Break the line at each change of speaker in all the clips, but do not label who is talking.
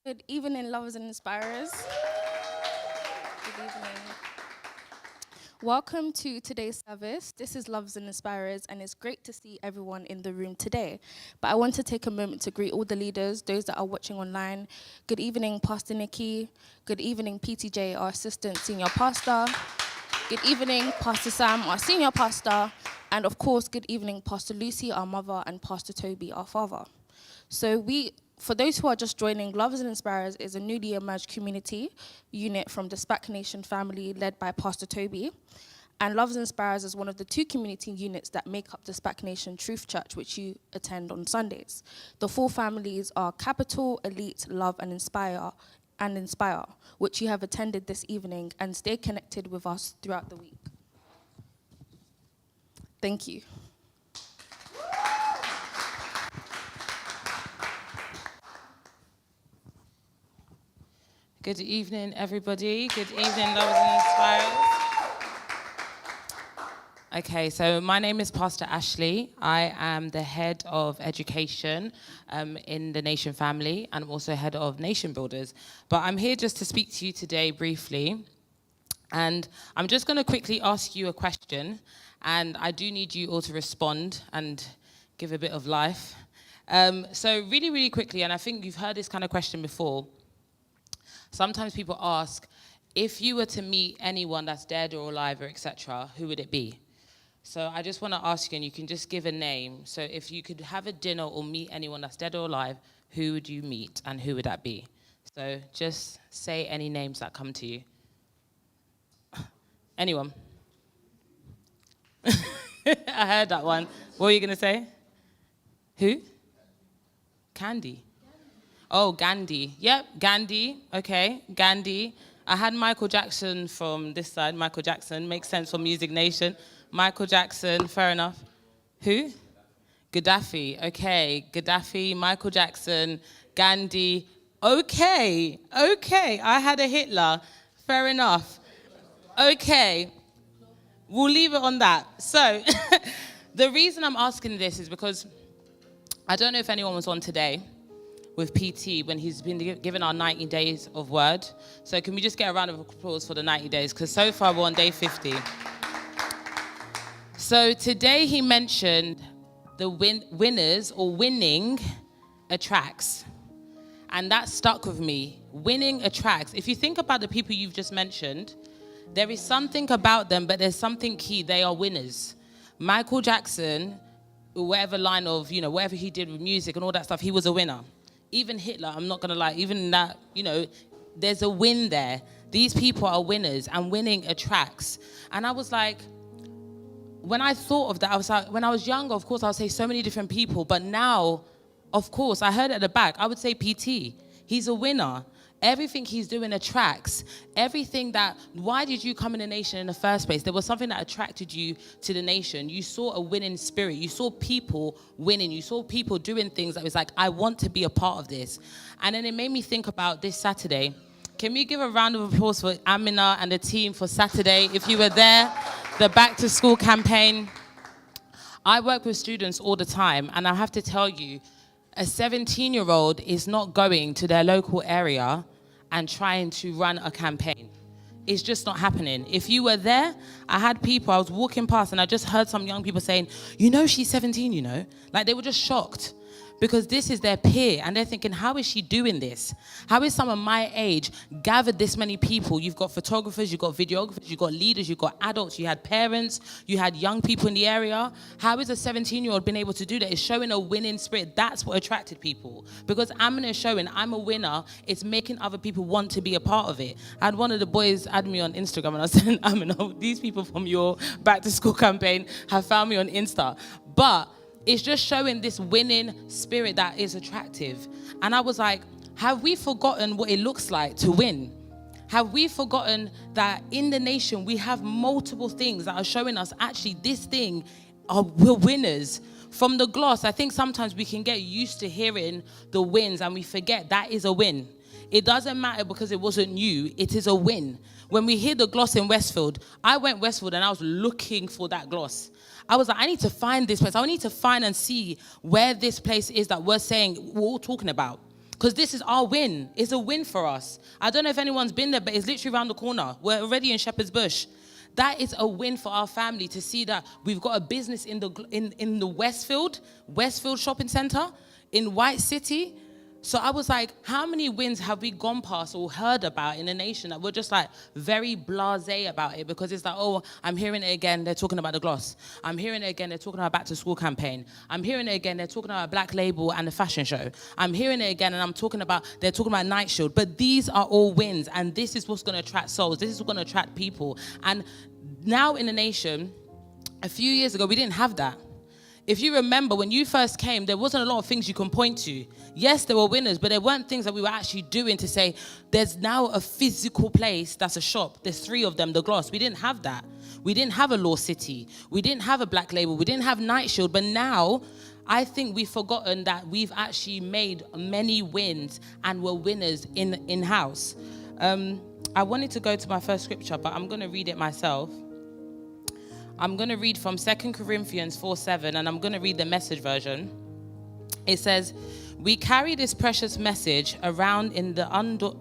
Good evening, lovers and inspirers. Good evening. Welcome to today's service. This is Lovers and Inspirers, and it's great to see everyone in the room today. But I want to take a moment to greet all the leaders, those that are watching online. Good evening, Pastor Nikki. Good evening, PTJ, our assistant senior pastor. Good evening, Pastor Sam, our senior pastor. And of course, good evening, Pastor Lucy, our mother, and Pastor Toby, our father. For those who are just joining, Lovers and Inspirers is a newly emerged community unit from the SPAC Nation family led by Pastor Toby. And Lovers and Inspirers is one of the two community units that make up the SPAC Nation Truth Church, which you attend on Sundays. The four families are Capital, Elite, Love, and Inspire, which you have attended this evening, and stay connected with us throughout the week. Thank you.
Good evening, everybody. Good evening, lovers and inspirers. Okay, so my name is Pastor Ashley. I am the head of education in the Nation family, and I'm also head of Nation Builders. But I'm here just to speak to you today briefly. And I'm just going to quickly ask you a question, and I do need you all to respond and give a bit of life. So really, really quickly, and I think you've heard this kind of question before. Sometimes people ask, if you were to meet anyone that's dead or alive or etc., who would it be? So I just want to ask you, and you can just give a name. So if you could have a dinner or meet anyone that's dead or alive, who would you meet and who would that be? So just say any names that come to you. Anyone? I heard that one. What were you going to say? Who? Candy. Oh, Gandhi. Yep, Gandhi. Okay, Gandhi. I had Michael Jackson from this side. Michael Jackson. Makes sense for Music Nation. Michael Jackson, fair enough. Who? Gaddafi. Okay, Gaddafi, Michael Jackson, Gandhi. Okay. I had a Hitler. Fair enough. Okay. We'll leave it on that. So, the reason I'm asking this is because I don't know if anyone was on today with PT when he's been given our 90 days of word. So can we just get a round of applause for the 90 days? Because so far we're on day 50. So today he mentioned the winners or winning attracts. And that stuck with me. Winning attracts. If you think about the people you've just mentioned, there is something about them, but there's something key. They are winners. Michael Jackson, whatever line of, whatever he did with music and all that stuff, he was a winner. Even Hitler, I'm not going to lie, even that, there's a win there. These people are winners, and winning attracts. And I was like, when I thought of that, I was like, when I was younger, of course, I would say so many different people. But now, of course, I heard at the back, I would say PT. He's a winner. Everything he's doing attracts. Why did you come in the nation in the first place? There was something that attracted you to the nation. You saw a winning spirit. You saw people winning. You saw people doing things that was like, I want to be a part of this. And then it made me think about this Saturday. Can we give a round of applause for Amina and the team for Saturday? If you were there, the Back to School campaign. I work with students all the time, and I have to tell you, a 17-year-old is not going to their local area and trying to run a campaign. It's just not happening. If you were there, I was walking past and I just heard some young people saying, she's 17, Like they were just shocked. Because this is their peer, and they're thinking, how is she doing this? How is someone my age gathered this many people? You've got photographers, you've got videographers, you've got leaders, you've got adults, you had parents, you had young people in the area. How is a 17-year-old been able to do that? It's showing a winning spirit. That's what attracted people. Because Amina is showing, I'm a winner. It's making other people want to be a part of it. I had one of the boys add me on Instagram, and I said, Amina, these people from your Back to School campaign have found me on Insta. But it's just showing this winning spirit that is attractive. And I was like, have we forgotten what it looks like to win? Have we forgotten that in the nation, we have multiple things that are showing us actually this thing, we're winners. From the gloss, I think sometimes we can get used to hearing the wins and we forget that is a win. It doesn't matter because it wasn't you, it is a win. When we hear the gloss in Westfield, I went Westfield and I was looking for that gloss. I was like, I need to find this place. I need to find and see where this place is that we're saying, we're all talking about. because this is our win. It's a win for us. I don't know if anyone's been there, but it's literally around the corner. We're already in Shepherd's Bush. That is a win for our family to see that we've got a business in the Westfield Shopping Centre in White City. So I was like, how many wins have we gone past or heard about in the nation that we're just like very blasé about it, because it's like, oh, I'm hearing it again, they're talking about the gloss. I'm hearing it again, they're talking about back to school campaign. I'm hearing it again, they're talking about Black Label and the fashion show. I'm hearing it again, and they're talking about Night Shield. But these are all wins, and this is what's going to attract souls. This is what's going to attract people. And now in the nation, a few years ago, we didn't have that. If you remember, when you first came, there wasn't a lot of things you can point to. Yes, there were winners, but there weren't things that we were actually doing to say, there's now a physical place that's a shop. There's 3 of them, the Gloss. We didn't have that. We didn't have a Law City. We didn't have a Black Label. We didn't have Night Shield. But now, I think we've forgotten that we've actually made many wins and we're winners in-house. I wanted to go to my first scripture, but I'm going to read it myself. I'm going to read from 2 Corinthians 4:7, and I'm going to read the Message version. It says, we carry this precious message around in the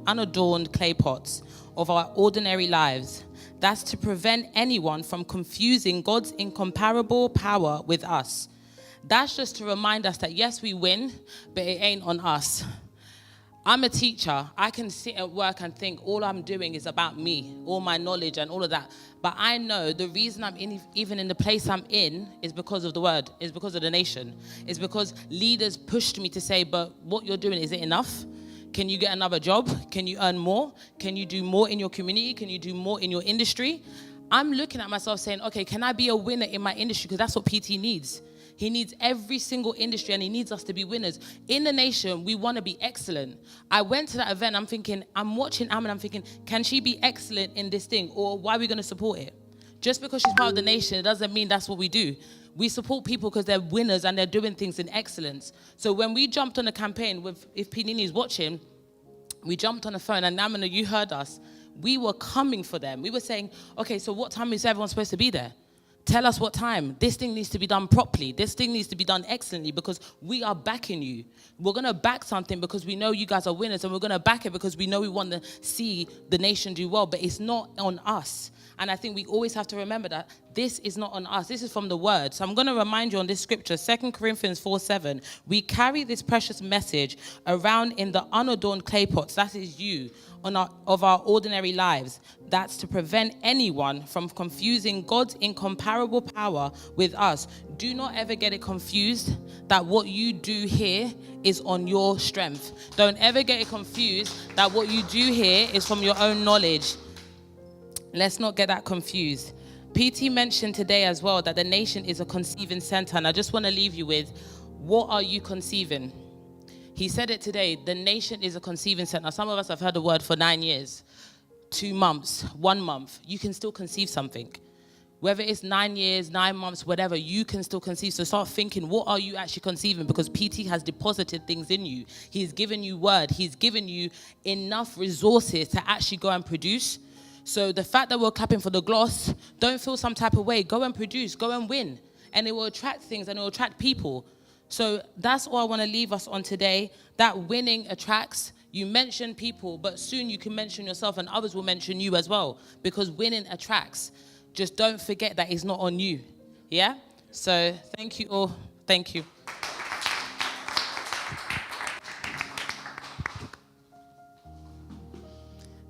unadorned clay pots of our ordinary lives. That's to prevent anyone from confusing God's incomparable power with us. That's just to remind us that yes, we win, but it ain't on us. I'm a teacher. I can sit at work and think all I'm doing is about me, all my knowledge and all of that. But I know the reason I'm even in the place I'm in is because of the word, is because of the nation. It's because leaders pushed me to say, but what you're doing, is it enough? Can you get another job? Can you earn more? Can you do more in your community? Can you do more in your industry? I'm looking at myself saying, okay, can I be a winner in my industry? Because that's what PT needs. He needs every single industry, and he needs us to be winners. In the nation, we want to be excellent. I went to that event, I'm watching Am, and I'm thinking, can she be excellent in this thing? Or why are we going to support it? Just because she's part of the nation, it doesn't mean that's what we do. We support people because they're winners and they're doing things in excellence. So when we jumped on a campaign, if Pinini is watching, we jumped on the phone, and Namana, you heard us. We were coming for them. We were saying, okay, so what time is everyone supposed to be there? Tell us what time. This thing needs to be done properly. This thing needs to be done excellently, because we are backing you. We're going to back something because we know you guys are winners, and we're going to back it because we know we want to see the nation do well, but it's not on us. And I think we always have to remember that this is not on us. This is from the word. So I'm going to remind you on this scripture, 2 Corinthians 4:7. We carry this precious message around in the unadorned clay pots. That is you, of our ordinary lives. That's to prevent anyone from confusing God's incomparable power with us. Do not ever get it confused that what you do here is on your strength. Don't ever get it confused that what you do here is from your own knowledge. Let's not get that confused. PT mentioned today as well that the nation is a conceiving center, and I just want to leave you with, what are you conceiving? He said it today, the nation is a conceiving center. Some of us have heard the word for 9 years, 2 months, 1 month. You can still conceive something. Whether it's 9 years, 9 months, whatever, you can still conceive. So start thinking, what are you actually conceiving? Because PT has deposited things in you. He's given you word. He's given you enough resources to actually go and produce. So the fact that we're clapping for the gloss, don't feel some type of way. Go and produce, go and win. And it will attract things, and it will attract people. So that's all I want to leave us on today. That winning attracts. You mention people, but soon you can mention yourself, and others will mention you as well, because winning attracts. Just don't forget that it's not on you. Yeah? So thank you all. Thank you.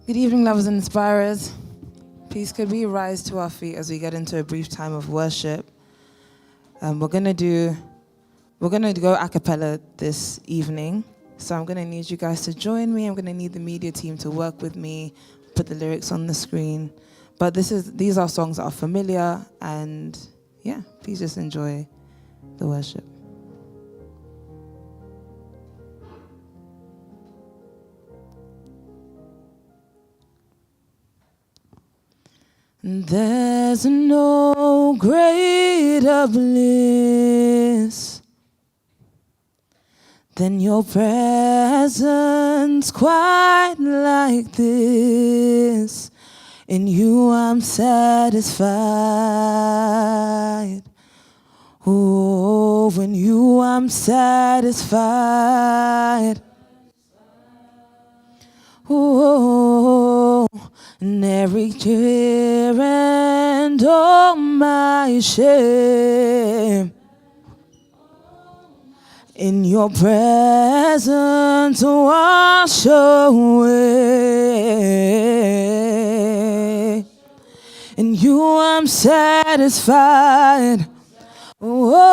Good evening, lovers and inspirers. Please, could we rise to our feet as we get into a brief time of worship? We're gonna go a cappella this evening. So I'm gonna need you guys to join me. I'm gonna need the media team to work with me, put the lyrics on the screen. But these are songs that are familiar, and yeah, please just enjoy the worship. There's no greater bliss than your presence quite like this. In you I'm satisfied. Oh, when you I'm satisfied. Oh, and every tear and all my shame. In your presence wash away. In you I'm satisfied. Oh,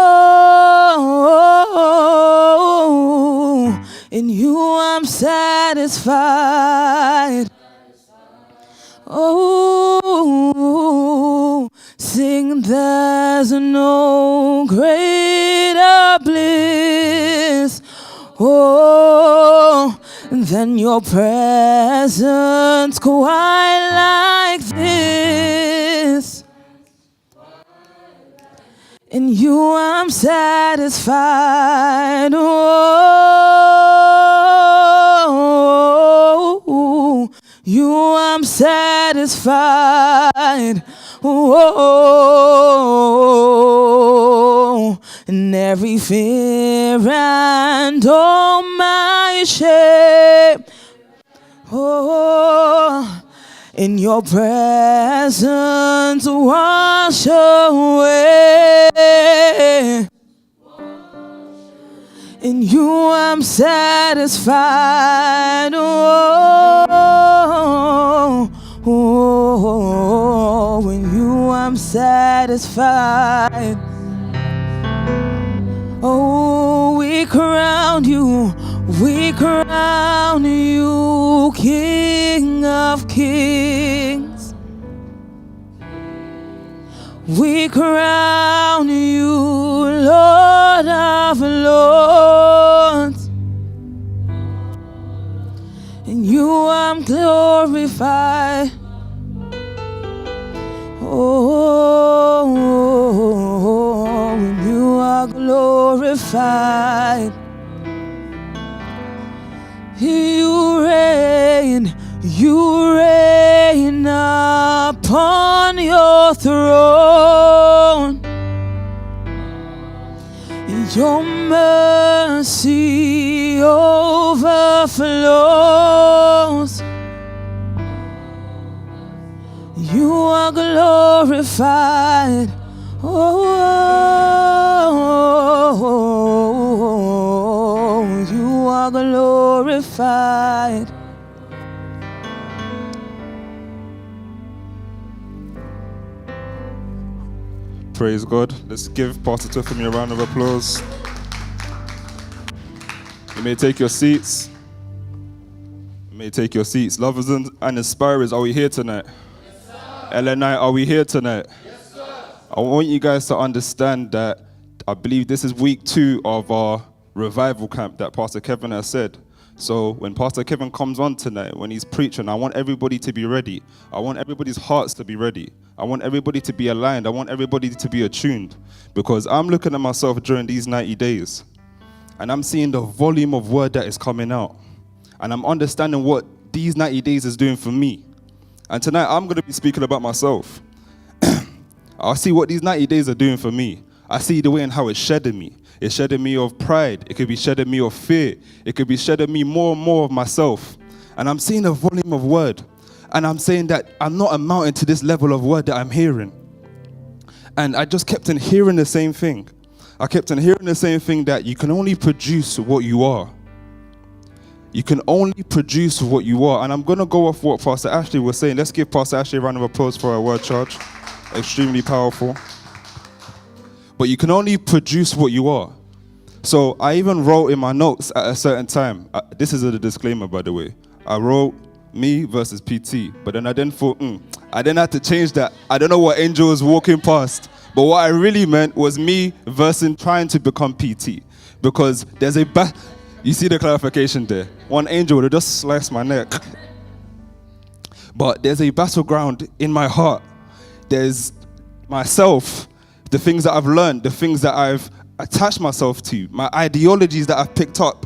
in you I'm satisfied. Oh, sing there's no greater bliss. Oh, than your presence quite like this. In you I'm satisfied. Oh, you I'm satisfied. Oh, and every fear and all my shame. Oh, in your presence wash away. In you I'm satisfied. Oh, in you I'm satisfied. Oh, we crown you, King of Kings. We crown you, Lord of Lords. In you I'm glorified. Oh, in you are glorified. You reign upon your throne. Your mercy overflows. You are glorified. Oh, you are glorified.
Praise God. Let's give Pastor Tiffany a round of applause. You may take your seats. You may take your seats. Lovers and inspirers, are we here tonight? Yes, sir. LNI, are we here tonight? Yes, sir. I want you guys to understand that I believe this is week 2 of our revival camp that Pastor Kevin has said. So when Pastor Kevin comes on tonight, when he's preaching, I want everybody to be ready. I want everybody's hearts to be ready. I want everybody to be aligned. I want everybody to be attuned. Because I'm looking at myself during these 90 days, and I'm seeing the volume of word that is coming out. And I'm understanding what these 90 days is doing for me. And tonight, I'm going to be speaking about myself. I see what these 90 days are doing for me. I see the way and how it's shedding me. It's shedding me of pride. It could be shedding me of fear. It could be shedding me more and more of myself. And I'm seeing a volume of word. And I'm saying that I'm not amounting to this level of word that I'm hearing. And I just kept on hearing the same thing. I kept on hearing the same thing, that you can only produce what you are. You can only produce what you are. And I'm going to go off what Pastor Ashley was saying. Let's give Pastor Ashley a round of applause for her word charge. Extremely powerful. But you can only produce what you are. So I even wrote in my notes at a certain time, this is a disclaimer, by the way. I wrote me versus PT, but then I then thought, I then had to change that. I don't know what angel was walking past, but what I really meant was me versus trying to become PT. Because there's you see the clarification there. One angel would have just sliced my neck. But there's a battleground in my heart. There's myself, the things that I've learned, the things that I've attached myself to, my ideologies that I've picked up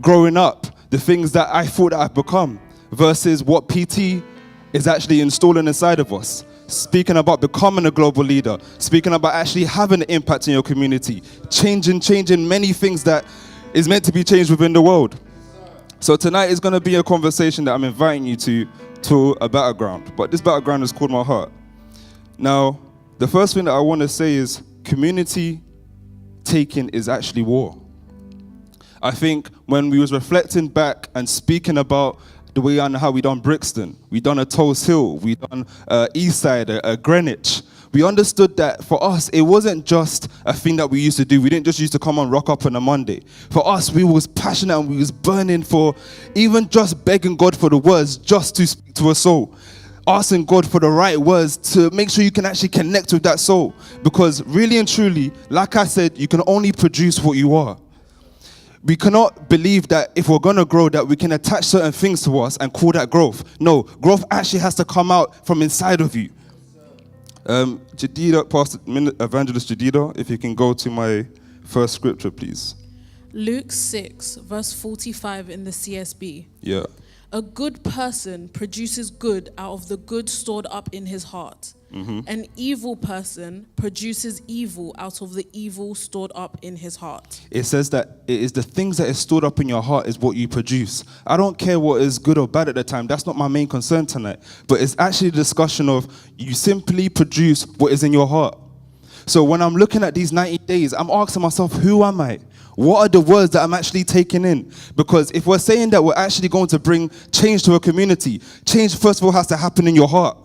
growing up, the things that I thought that I've become, versus what PT is actually installing inside of us. Speaking about becoming a global leader, speaking about actually having an impact in your community, changing many things that is meant to be changed within the world. So tonight is going to be a conversation that I'm inviting you to a battleground. But this battleground is called my heart. Now, the first thing that I want to say is community taking is actually war. I think when we was reflecting back and speaking about the way and how we done Brixton, we done a Tulse Hill, we done Eastside, Greenwich, we understood that for us, it wasn't just a thing that we used to do. We didn't just used to come and rock up on a Monday. For us, we was passionate and we was burning for even just begging God for the words just to speak to a soul. Asking God for the right words to make sure you can actually connect with that soul. Because really and truly, like I said, you can only produce what you are. We cannot believe that if we're going to grow, that we can attach certain things to us and call that growth. No, growth actually has to come out from inside of you. Jadida, Pastor Evangelist Jadida, if you can go to my first scripture, please.
Luke 6, verse 45 in the CSB.
Yeah.
A good person produces good out of the good stored up in his heart. An evil person produces evil out of the evil stored up in his heart.
It says that it is the things that is stored up in your heart is what you produce. I don't care what is good or bad at the time. That's not my main concern tonight. But it's actually a discussion of you simply produce what is in your heart. So when I'm looking at these 90 days, I'm asking myself, who am I? What are the words that I'm actually taking in? Because if we're saying that we're actually going to bring change to a community, change first of all has to happen in your heart.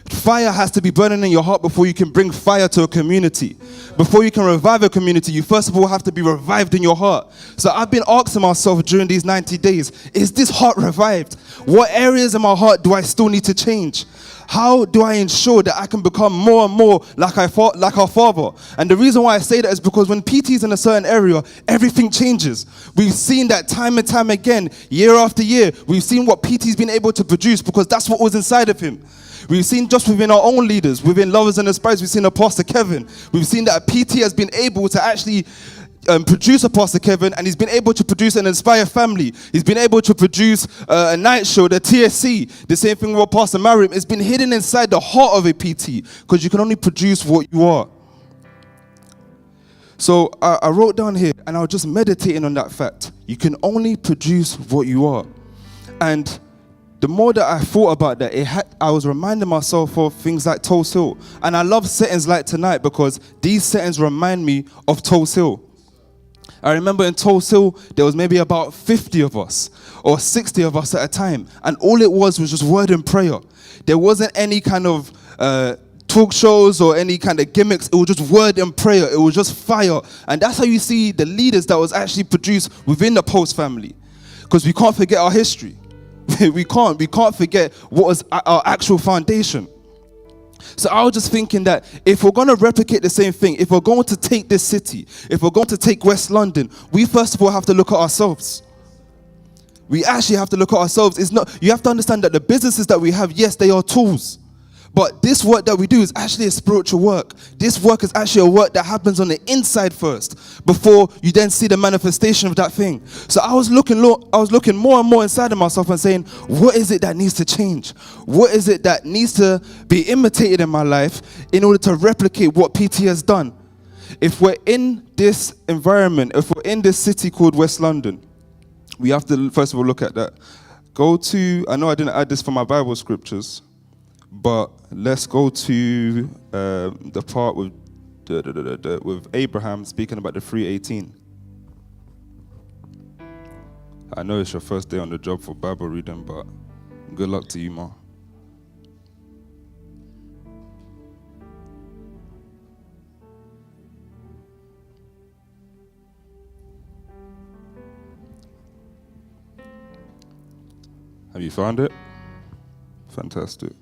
Fire has to be burning in your heart before you can bring fire to a community. Before you can revive a community, you first of all have to be revived in your heart. So I've been asking myself during these 90 days, is this heart revived? What areas in my heart do I still need to change? How do I ensure that I can become more and more like our Father? And the reason why I say that is because when PT is in a certain area, everything changes. We've seen that time and time again, year after year. We've seen what PT's been able to produce because that's what was inside of him. We've seen just within our own leaders, within Lovers and Aspires, we've seen Apostle Kevin. We've seen that PT has been able to actually produce Apostle Kevin, and he's been able to produce an Inspire family. He's been able to produce a night show, the TSC. The same thing with Apostle Mariam. It's been hidden inside the heart of a PT because you can only produce what you are. So I wrote down here, and I was just meditating on that fact. You can only produce what you are. And the more that I thought about that, I was reminding myself of things like Tulse Hill. And I love settings like tonight because these settings remind me of Tulse Hill. I remember in Tulse Hill, there was maybe about 50 of us or 60 of us at a time. And all it was just word and prayer. There wasn't any kind of talk shows or any kind of gimmicks. It was just word and prayer. It was just fire. And that's how you see the leaders that was actually produced within the Post family. Because we can't forget our history. We can't forget what was our actual foundation. So I was just thinking that if we're going to replicate the same thing, if we're going to take this city, if we're going to take West London, we first of all have to look at ourselves. We actually have to look at ourselves. You have to understand that the businesses that we have, yes, they are tools. But this work that we do is actually a spiritual work. This work is actually a work that happens on the inside first, before you then see the manifestation of that thing. So I was looking more and more inside of myself and saying, what is it that needs to change? What is it that needs to be imitated in my life in order to replicate what PT has done? If we're in this environment, if we're in this city called West London, we have to first of all look at that. I know I didn't add this for my Bible scriptures, but let's go to the part with Abraham speaking about the 3:18. I know it's your first day on the job for Bible reading, but good luck to you, Ma. Have you found it? Fantastic.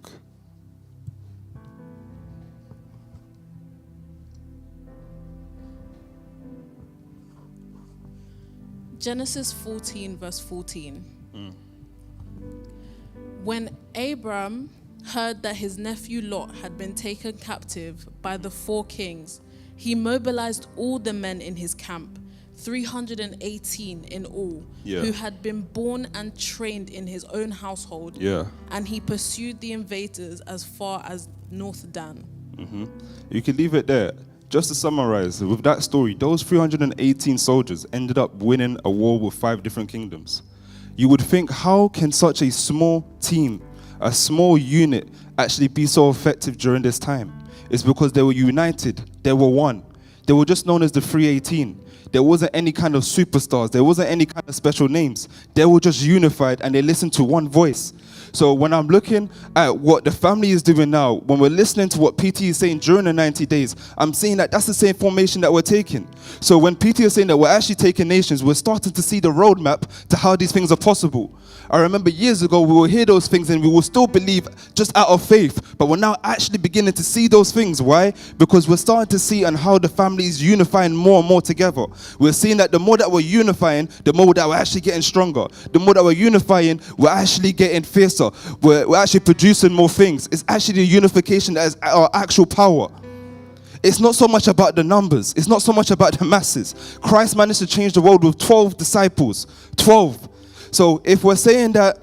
Genesis 14, verse 14. When Abram heard that his nephew Lot had been taken captive by the 4 kings, he mobilized all the men in his camp, 318 in all, who had been born and trained in his own household. And he pursued the invaders as far as North Dan.
You can leave it there. Just to summarize, with that story, those 318 soldiers ended up winning a war with 5 different kingdoms. you would think, how can such a small team, a small unit, actually be so effective during this time? It's because they were united. They were one. They were just known as the 318. There wasn't any kind of superstars. There wasn't any kind of special names. They were just unified and they listened to one voice. So when I'm looking at what the family is doing now, when we're listening to what PT is saying during the 90 days, I'm seeing that that's the same formation that we're taking. So when PT is saying that we're actually taking nations, we're starting to see the roadmap to how these things are possible. I remember years ago, we will hear those things and we will still believe just out of faith. But we're now actually beginning to see those things. Why? Because we're starting to see and how the family is unifying more and more together. We're seeing that the more that we're unifying, the more that we're actually getting stronger. The more that we're unifying, we're actually getting fiercer. We're actually producing more things. It's actually the unification that is our actual power. It's not so much about the numbers. It's not so much about the masses. Christ managed to change the world with 12 disciples. 12. So if we're saying that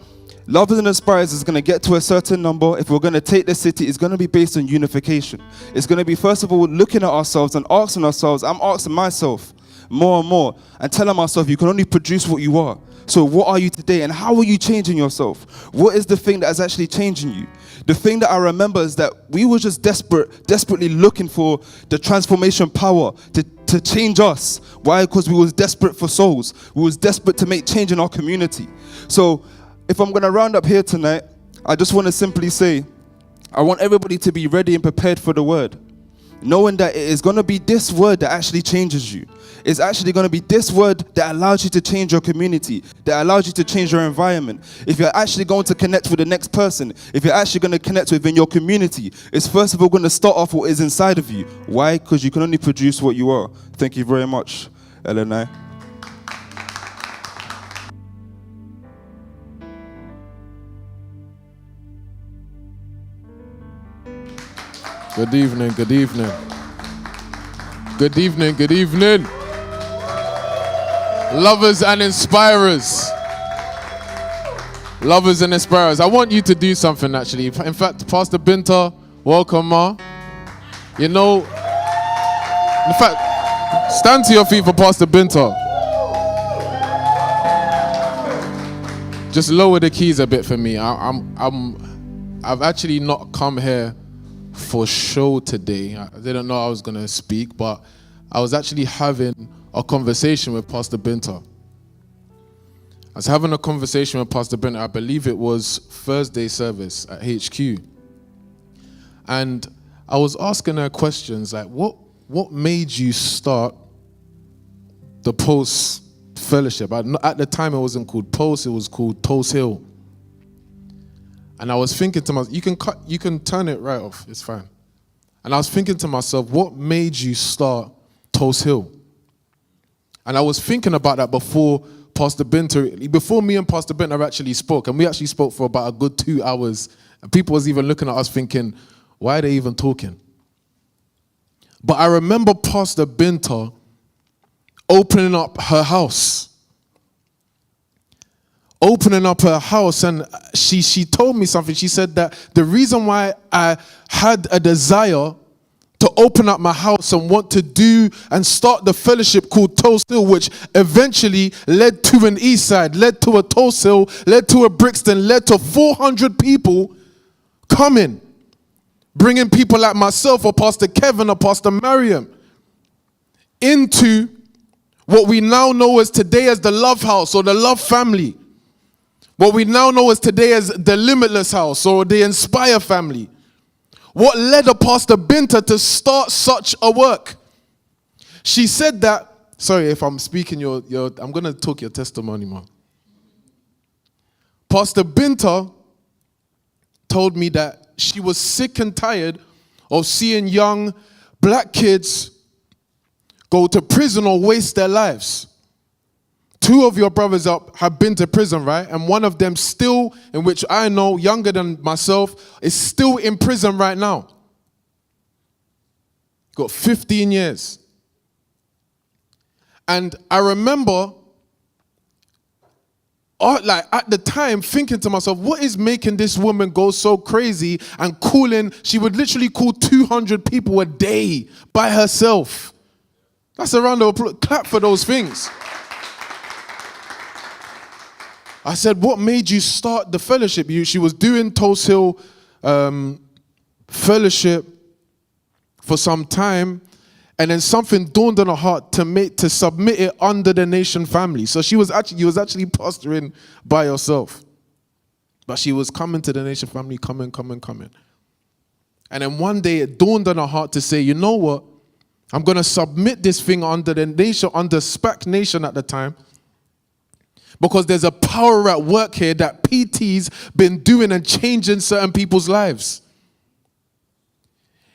Lovers and Aspirers is going to get to a certain number, if we're going to take the city, it's going to be based on unification. It's going to be, first of all, looking at ourselves and asking ourselves, I'm asking myself more and more and telling myself, you can only produce what you are. So what are you today and how are you changing yourself? What is the thing that is actually changing you? The thing that I remember is that we were just desperately looking for the transformation power to change us. Why? Because we was desperate for souls. We was desperate to make change in our community. So if I'm going to round up here tonight, I just want to simply say, I want everybody to be ready and prepared for the word, knowing that it is going to be this word that actually changes you. It's actually going to be this word that allows you to change your community, that allows you to change your environment. If you're actually going to connect with the next person, if you're actually going to connect within your community, it's first of all going to start off what is inside of you. Why? Because you can only produce what you are. Thank you very much, LNI.
Good evening, good evening. Good evening, good evening. Lovers and inspirers. Lovers and inspirers. I want you to do something actually. In fact, Pastor Binta, welcome, Ma. You know, in fact, stand to your feet for Pastor Binta. Just lower the keys a bit for me. I've actually not come here for show today. I didn't know I was going to speak, but I was actually having a conversation with Pastor Binta. I was having a conversation with Pastor Binta. I believe it was Thursday service at HQ. And I was asking her questions like, what made you start the Post Fellowship? At the time, it wasn't called Post, it was called Toast Hill. And I was thinking to myself, you can turn it right off, it's fine. And I was thinking to myself, what made you start Toast Hill? And I was thinking about that before me and Pastor Binta actually spoke. And we actually spoke for about a good 2 hours. And people was even looking at us thinking, why are they even talking? But I remember Pastor Binta opening up her house. And she told me something. She said that the reason why I had a desire to open up my house and want to do and start the fellowship called Toast Hill, which eventually led to an East Side, led to a Toast Hill, led to a Brixton, led to 400 people coming, bringing people like myself or Pastor Kevin or Pastor Mariam into what we now know as today as the Love House or the Love Family. What we now know as today as the Limitless House or the Inspire Family. What led a Pastor Binta to start such a work? She said that, sorry if I'm speaking I'm going to talk your testimony, man. Pastor Binta told me that she was sick and tired of seeing young black kids go to prison or waste their lives. 2 of your brothers have been to prison, right? And one of them still, in which I know, younger than myself, is still in prison right now. Got 15 years. And I remember, at the time, thinking to myself, what is making this woman go so crazy and she would literally call 200 people a day by herself. That's a round of applause. Clap for those things. I said, what made you start the fellowship? She was doing Tulse Hill fellowship for some time, and then something dawned on her heart to submit it under the Nation family. So you was actually pastoring by yourself. But she was coming to the Nation family, coming. And then one day it dawned on her heart to say, you know what? I'm going to submit this thing under the Nation, under SPAC Nation at the time, because there's a power at work here that PT's been doing and changing certain people's lives.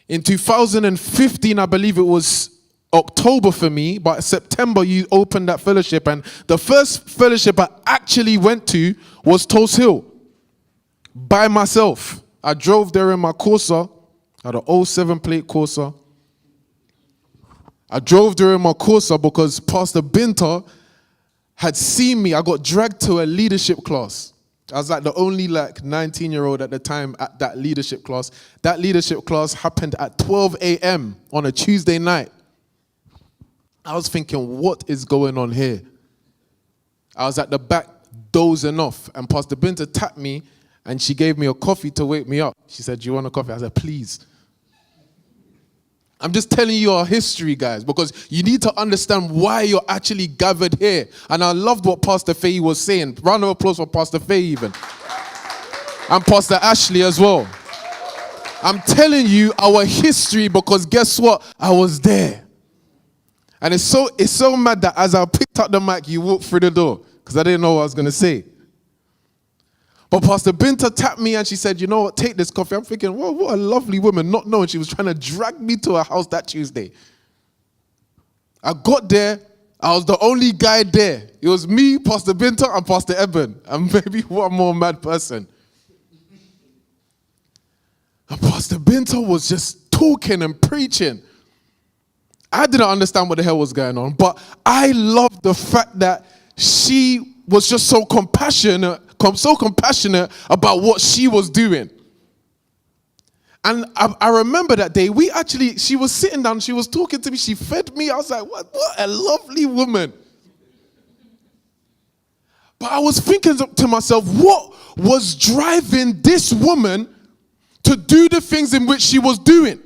In 2015, I believe it was October for me, but September you opened that fellowship, and the first fellowship I actually went to was Tulse Hill by myself. I drove there in my Corsa, I had an 07 plate Corsa. I drove there in my Corsa because Pastor Binter had seen me. I got dragged to a leadership class. I was like the only 19-year-old at the time at that leadership class. That leadership class happened at 12 a.m. on a Tuesday night. I was thinking, what is going on here? I was at the back dozing off, and Pastor Binter tapped me, and she gave me a coffee to wake me up. She said, do you want a coffee? I said, please. I'm just telling you our history, guys, because you need to understand why you're actually gathered here. And I loved what Pastor Faye was saying. Round of applause for Pastor Faye even. And Pastor Ashley as well. I'm telling you our history because guess what? I was there. And it's so mad that as I picked up the mic, you walked through the door because I didn't know what I was going to say. But Pastor Binter tapped me and she said, you know what, take this coffee. I'm thinking, well, what a lovely woman, not knowing she was trying to drag me to her house that Tuesday. I got there, I was the only guy there. It was me, Pastor Binter, and Pastor Eben, and maybe one more mad person. And Pastor Binter was just talking and preaching. I didn't understand what the hell was going on, but I loved the fact that she was just so compassionate about what she was doing. And I remember that day, she was sitting down, she was talking to me, she fed me. I was like, what a lovely woman. But I was thinking to myself, what was driving this woman to do the things in which she was doing?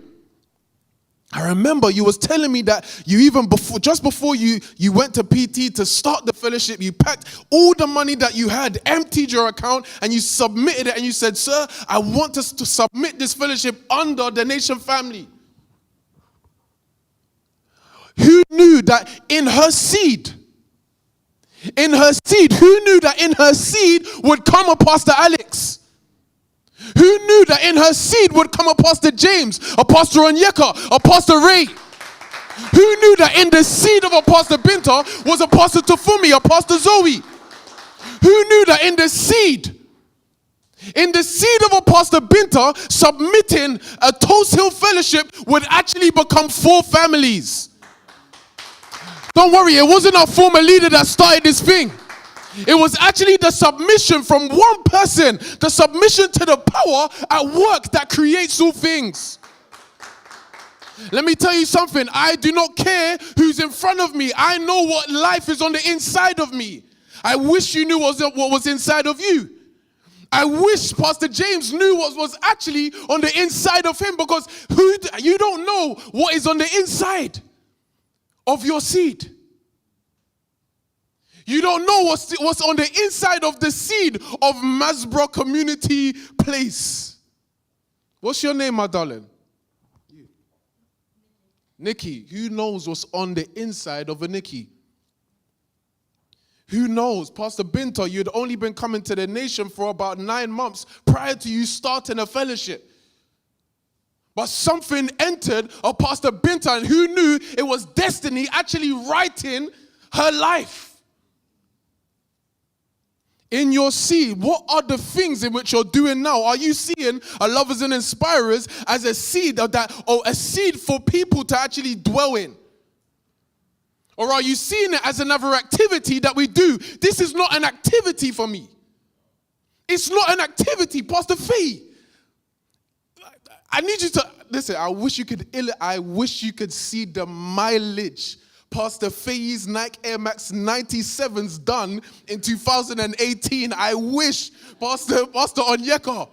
I remember you was telling me that just before you went to PT to start the fellowship, you packed all the money that you had, emptied your account, and you submitted it, and you said, sir, I want us to submit this fellowship under the Nation family. Who knew that in her seed, who knew that in her seed would come a Pastor Alex? Who knew that in her seed would come a Pastor James, a Pastor Onyeka, a Pastor Ray? Who knew that in the seed of a Pastor Binter was a Pastor Tafumi, a Pastor Zoe? Who knew that in the seed of a Pastor Binter submitting a Tulse Hill fellowship would actually become 4 families? Don't worry, it wasn't our former leader that started this thing. It was actually the submission from one person, the submission to the power at work that creates all things. Let me tell you something. I do not care who's in front of me. I know what life is on the inside of me. I wish you knew what was inside of you. I wish Pastor James knew what was actually on the inside of him, because you don't know what is on the inside of your seed. You don't know what's on the inside of the seed of Masborough Community Place. What's your name, my darling? Nikki. Who knows what's on the inside of a Nikki? Who knows? Pastor Binter, you'd only been coming to the Nation for about 9 months prior to you starting a fellowship. But something entered of Pastor Binter, and who knew it was destiny actually writing her life. In your seed, what are the things in which you're doing now? Are you seeing a Lovers and Inspirers as a seed or a seed for people to actually dwell in? Or are you seeing it as another activity that we do? This is not an activity for me. It's not an activity, Pastor Faye. I need you to listen. I wish you could see the mileage Pastor Faye's Nike Air Max 97s done in 2018. I wish Pastor Onyeka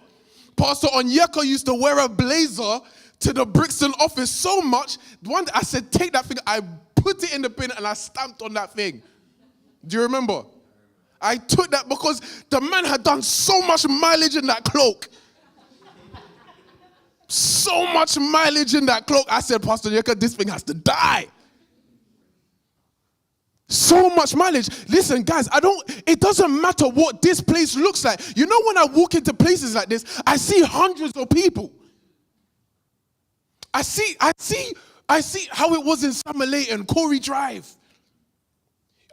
used to wear a blazer to the Brixton office so much. One day I said, take that thing. I put it in the bin and I stamped on that thing. Do you remember? I took that because the man had done so much mileage in that cloak. So much mileage in that cloak. I said, Pastor Onyeka, this thing has to die. So much mileage. Listen, guys, it doesn't matter what this place looks like. You know, when I walk into places like this, I see hundreds of people. I see how it was in Summerley and Corey Drive.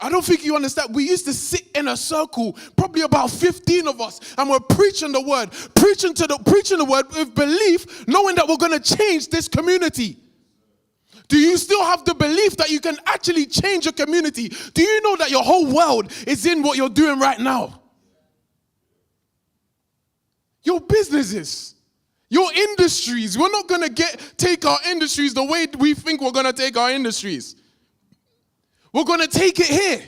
I don't think you understand. We used to sit in a circle, probably about 15 of us, and we're preaching the word, preaching the word with belief, knowing that we're going to change this community. Do you still have the belief that you can actually change a community? Do you know that your whole world is in what you're doing right now? Your businesses, your industries. We're not going to take our industries the way we think we're going to take our industries. We're going to take it here.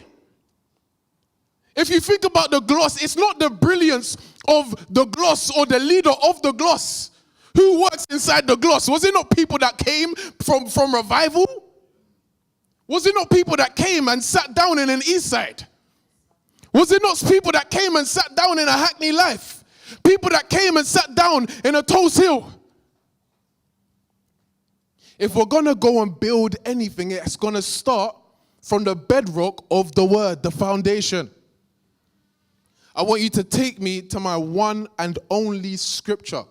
If you think about the gloss, it's not the brilliance of the gloss or the leader of the gloss. Who works inside the gloss? Was it not people that came from revival? Was it not people that came and sat down in an East Side? Was it not people that came and sat down in a Hackney Life? People that came and sat down in a Toast Hill? If we're going to go and build anything, it's going to start from the bedrock of the word, the foundation. I want you to take me to my one and only scripture.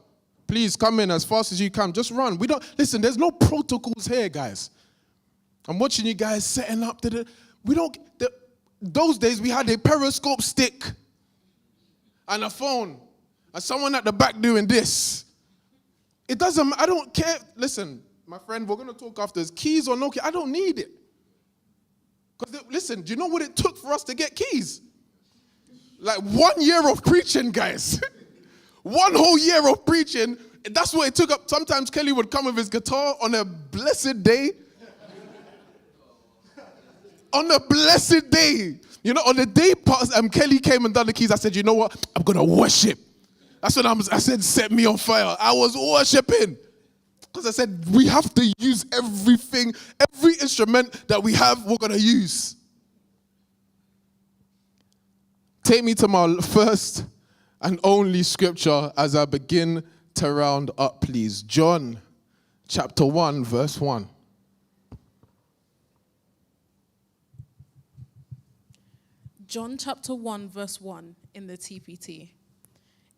Please come in as fast as you can. Just run. Listen, there's no protocols here, guys. I'm watching you guys setting up. Those days we had a periscope stick and a phone and someone at the back doing this. I don't care. Listen, my friend, we're going to talk after this. Keys or no keys, I don't need it. Because listen, do you know what it took for us to get keys? Like 1 year of preaching, guys. 1 whole year of preaching. That's what it took up. Sometimes Kelly would come with his guitar on a blessed day. On a blessed day. You know, on the day Kelly came and done the keys, I said, you know what? I'm going to worship. That's what I said, set me on fire. I was worshiping. Because I said, we have to use everything, every instrument that we have, we're going to use. Take me to my first and only scripture as I begin to round up, please. John chapter 1, verse 1.
John chapter 1, verse 1 in the TPT.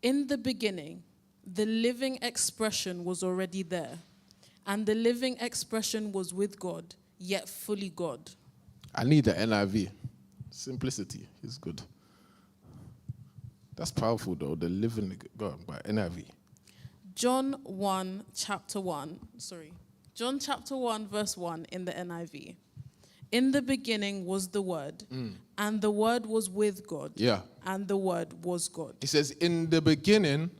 In the beginning, the living expression was already there, and the living expression was with God, yet fully God.
I need the NIV. Simplicity is good. That's powerful, though. The living God by NIV.
John chapter 1, verse 1 in the NIV. In the beginning was the Word, and the Word was with God, and the Word was God.
It says, in the beginning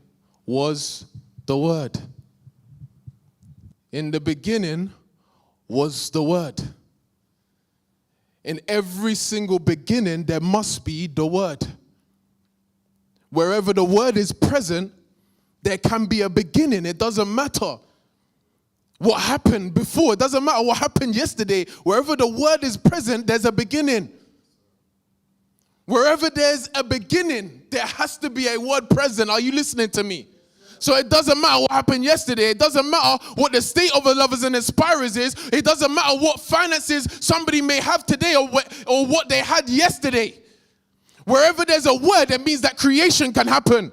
was the Word. In the beginning was the Word. In every single beginning, there must be the Word. Wherever the Word is present, there can be a beginning. It doesn't matter what happened before. It doesn't matter what happened yesterday. Wherever the Word is present, there's a beginning. Wherever there's a beginning, there has to be a word present. Are you listening to me? So it doesn't matter what happened yesterday. It doesn't matter what the state of the Lovers and Inspirers is. It doesn't matter what finances somebody may have today or what they had yesterday. Wherever there's a word, it means that creation can happen.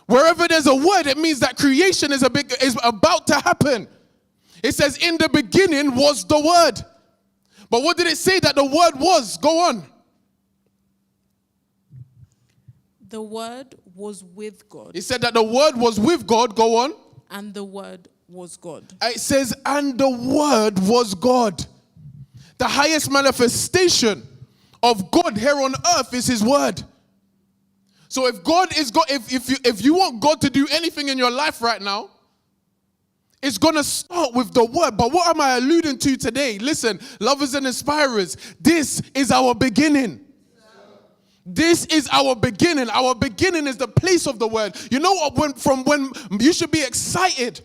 Wherever there's a word, it means that creation is about to happen. It says, in the beginning was the Word. But what did it say that the Word was? Go on.
The Word was with God.
It said that the Word was with God. Go on.
And the Word was God.
It says, and the Word was God. The highest manifestation of God here on earth is His Word. So if God is God, if you want God to do anything in your life right now, is going to start with the word. But what am I alluding to today? Listen, lovers and inspirers, this is our beginning. This is our beginning. Our beginning is the place of the word. You know what? When you should be excited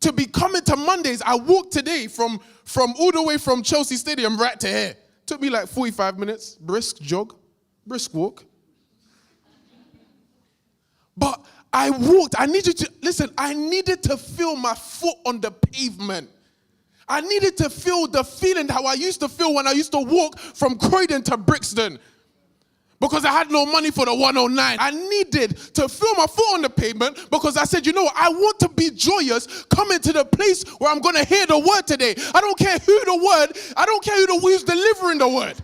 to be coming to Mondays. I walked today from all the way from Chelsea Stadium right to here. Took me like 45 minutes, brisk jog, brisk walk. But I walked. I needed to feel my foot on the pavement. I needed to feel the feeling how I used to feel when I used to walk from Croydon to Brixton. Because I had no money for the 109. I needed to feel my foot on the pavement because I said, you know what? I want to be joyous coming to the place where I'm going to hear the word today. I don't care who's delivering the word.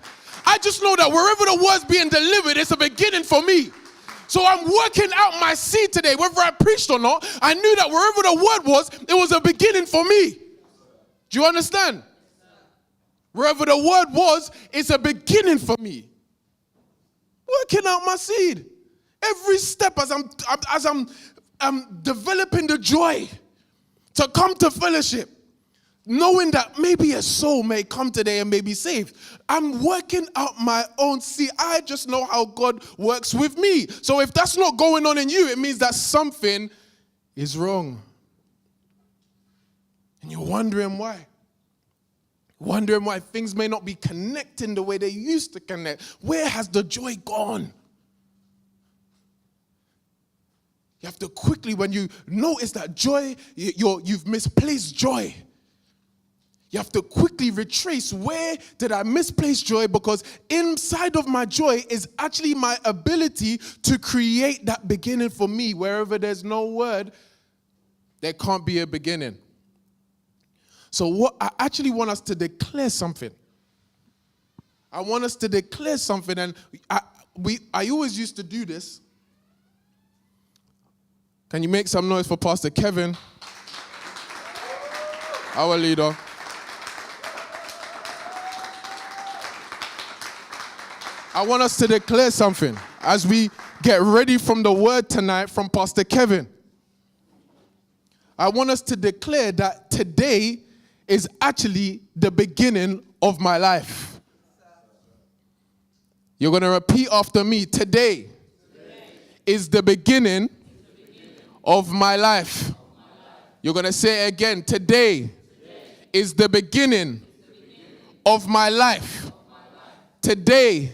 I just know that wherever the word's being delivered, it's a beginning for me. So I'm working out my seed today, whether I preached or not. I knew that wherever the word was, it was a beginning for me. Do you understand? Wherever the word was, it's a beginning for me. Working out my seed. Every step as I'm developing the joy to come to fellowship, knowing that maybe a soul may come today and may be saved. I'm working out my own seed. I just know how God works with me. So if that's not going on in you, it means that something is wrong. And you're wondering why. Wondering why things may not be connecting the way they used to connect. Where has the joy gone? You have to quickly, when you notice that joy, you've misplaced joy. You have to quickly retrace, where did I misplace joy? Because inside of my joy is actually my ability to create that beginning for me. Wherever there's no word, there can't be a beginning. So what I actually want us to declare something. I want us to declare something, and I always used to do this. Can you make some noise for Pastor Kevin, our leader? I want us to declare something as we get ready from the word tonight from Pastor Kevin. I want us to declare that today is actually the beginning of my life. You're going to repeat after me. Today is the beginning of my life. You're going to say it again. Today is the beginning of my life. Today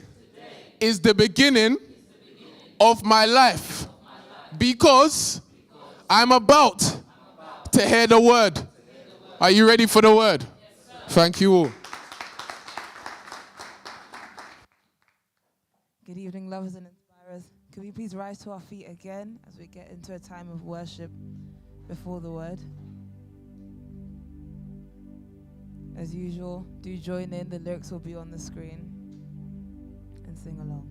is the beginning of my life. Because I'm about to hear the word. Are you ready for the word? Yes, thank you all.
Good evening, lovers and inspirers. Could we please rise to our feet again as we get into a time of worship before the word? As usual, do join in. The lyrics will be on the screen. And sing along.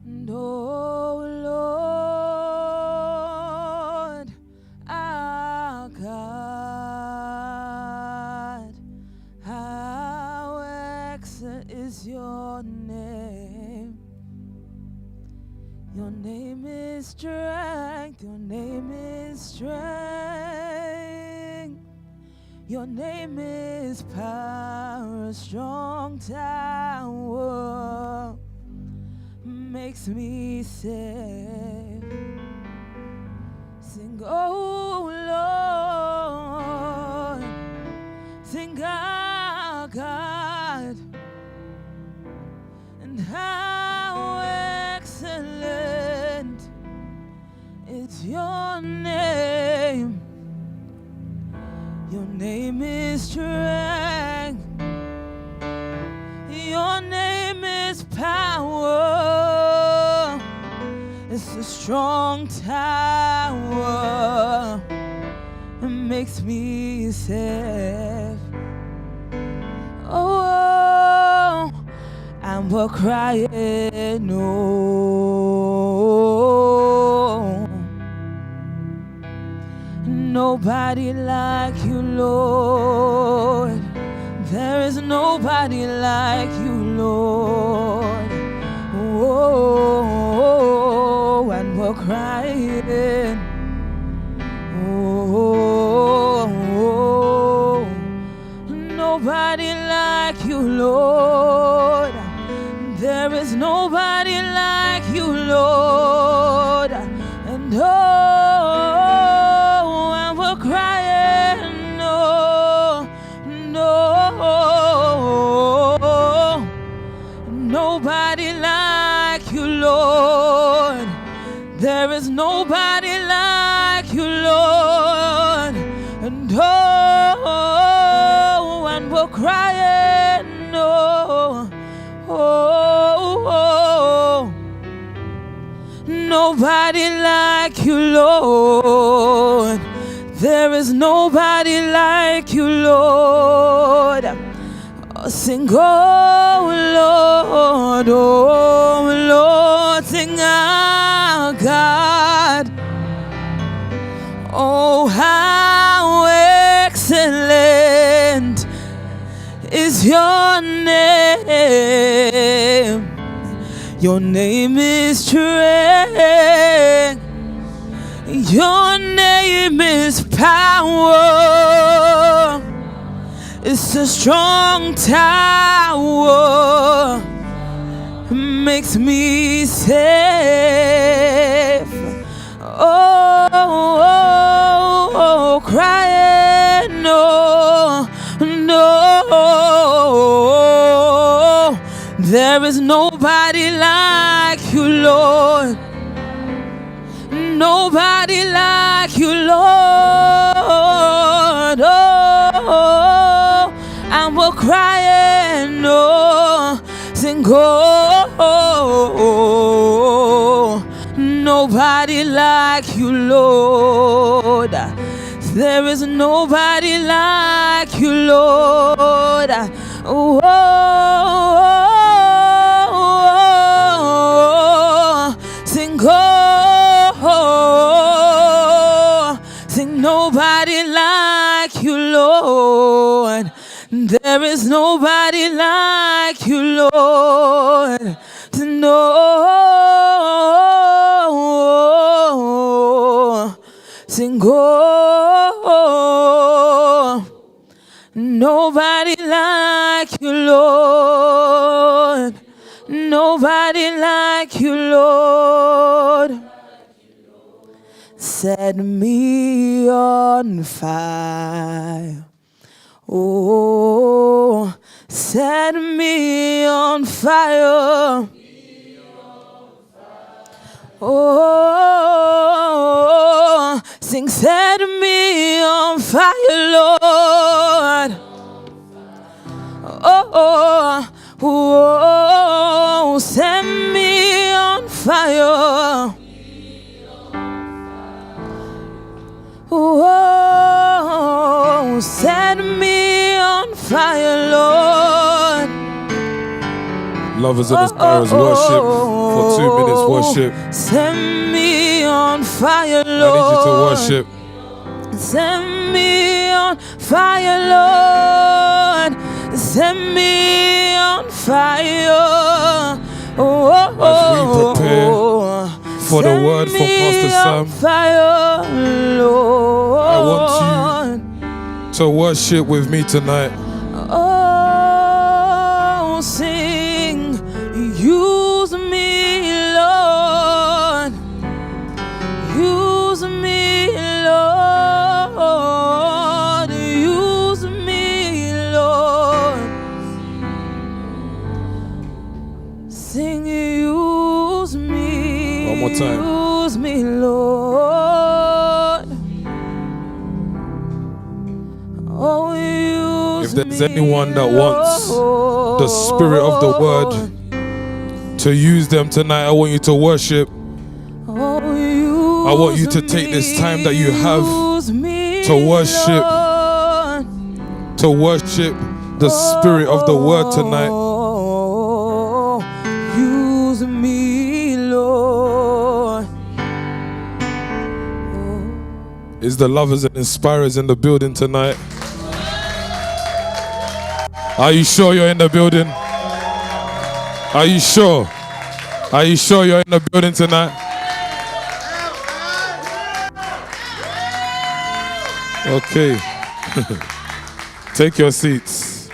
And oh Lord, our God, how excellent is your name. Your name is strength, your name is strength. Your name is power, a strong tower makes me safe. Sing, oh Lord, sing our God, and how excellent is your name. Your name is strength. Your name is power. It's a strong tower. It makes me safe. Oh, and we're crying, no. Nobody like you, Lord. There is nobody like you, Lord. Oh, and we're crying. There is nobody like you, Lord. And oh, and we're crying, no, no. Nobody like you, Lord. There is nobody like you, Lord. And oh, and we're crying, no, oh, nobody like you, Lord. There is nobody like you, Lord. Sing, oh Lord, sing, our God. Oh, how excellent is your name. Your name is strength. Your name is power. It's a strong tower, makes me safe. Oh, crying, no, no. There is nobody like you, Lord. Nobody like you, Lord. Oh, and we're crying, no, sing, oh, nobody like you, Lord. There is nobody like you, Lord. Oh, sing, oh, sing, nobody like you, Lord. There is nobody like you, Lord. No, sing, oh, nobody like you, Lord. Nobody like you, Lord. Set me on fire. Oh, set me on fire. Oh, sing, set me on fire, Lord. Oh, set me on fire. Oh, set me on fire, Lord.
Lovers and Aspirers worship for 2 minutes. Worship.
Set me on fire,
I need
Lord.
you to worship.
Set me on fire, Lord. Set me on fire.
As we prepare for the word from Pastor Sam,
fire, Lord.
I want you to worship with me tonight.
Oh, sing, use me, Lord. Use me, Lord. Use me, Lord. Sing, use me.
One more time.
Use me, Lord. Oh, use
If there's
me,
anyone that wants the Spirit of the Word to use them tonight, I want you to worship. I want you to take this time that you have to worship the Spirit of the Word tonight.
Use me, Lord.
Is the Lovers and Inspirers in the building tonight? Are you sure you're in the building? Are you sure? Are you sure you're in the building tonight? Okay. Take your seats.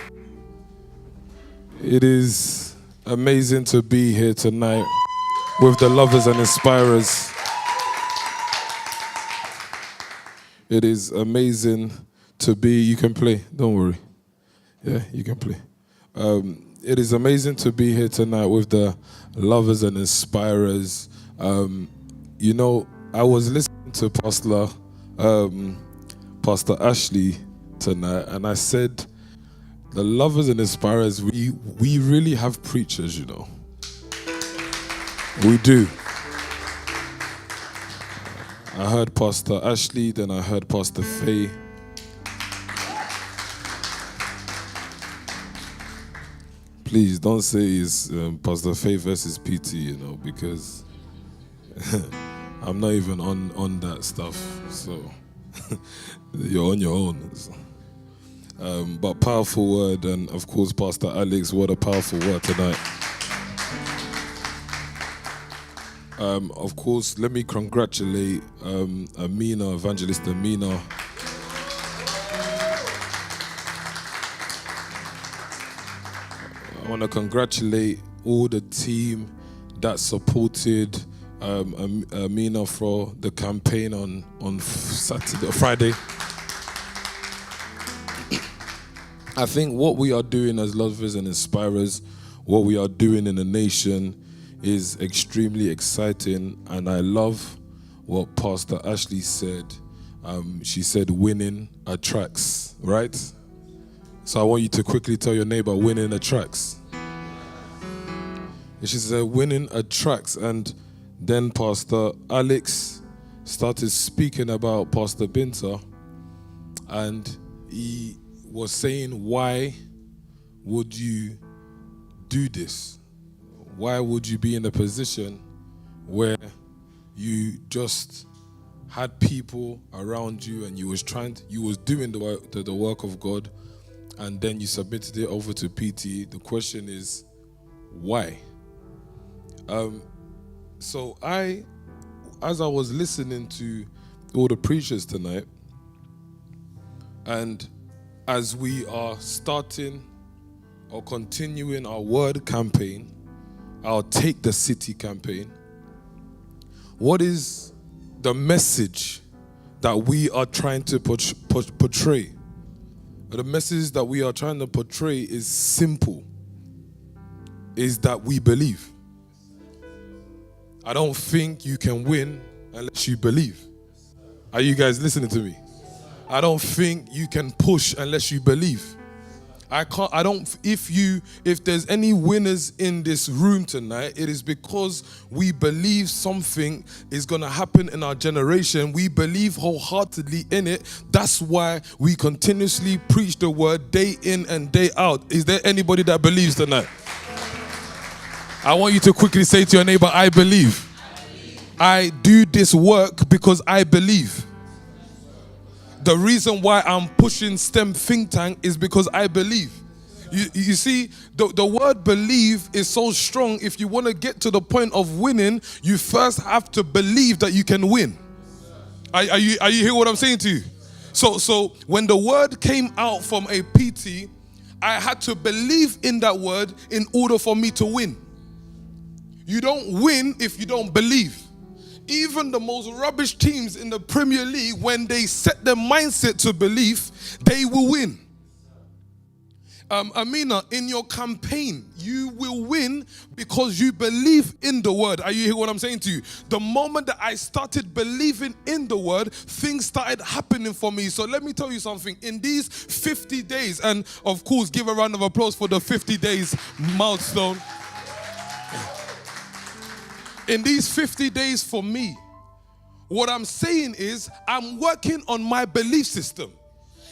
It is
amazing to be here tonight with the lovers and inspirers. It is amazing to be, you can play, don't worry. Yeah, you can play. It is amazing to be here tonight with the lovers and inspirers. You know, I was listening to Pastor Ashley tonight, and I said, the lovers and inspirers, we really have preachers, you know. We do. I heard Pastor Ashley, then I heard Pastor Faye. Please don't say it's Pastor Faye versus PT, you know, because I'm not even on that stuff. So you're on your own. So. But powerful word, and of course, Pastor Alex, what a powerful word tonight. Of course, let me congratulate Amina, Evangelist Amina. I want to congratulate all the team that supported Amina for the campaign on Friday. I think what we are doing as lovers and inspirers, what we are doing in the nation is extremely exciting, and I love what Pastor Ashley said. She said winning attracts, right? So I want you to quickly tell your neighbor, winning attracts. She said winning attracts, and then Pastor Alex started speaking about Pastor Binta, and he was saying, why would you do this? Why would you be in a position where you just had people around you and you was doing the work of God, and then you submitted it over to PT? The question is, why? So as I was listening to all the preachers tonight, and as we are starting or continuing our word campaign, our Take the City campaign, what is the message that we are trying to portray? The message that we are trying to portray is simple, is that we believe. I don't think you can win unless you believe. Are you guys listening to me? I don't think you can push unless you believe. If there's any winners in this room tonight, it is because we believe something is going to happen in our generation. We believe wholeheartedly in it. That's why we continuously preach the word day in and day out. Is there anybody that believes tonight? I want you to quickly say to your neighbor, I believe. I do this work because I believe. The reason why I'm pushing STEM Think Tank is because I believe. You see, the word believe is so strong. If you want to get to the point of winning, you first have to believe that you can win. Are you hearing what I'm saying to you? So when the word came out from a PT, I had to believe in that word in order for me to win. You don't win if you don't believe. Even the most rubbish teams in the Premier League, when they set their mindset to believe, they will win. Amina, in your campaign, you will win because you believe in the word. Are you hearing what I'm saying to you? The moment that I started believing in the word, things started happening for me. So let me tell you something. In these 50 days, and of course, give a round of applause for the 50 days milestone. In these 50 days for me, what I'm saying is I'm working on my belief system.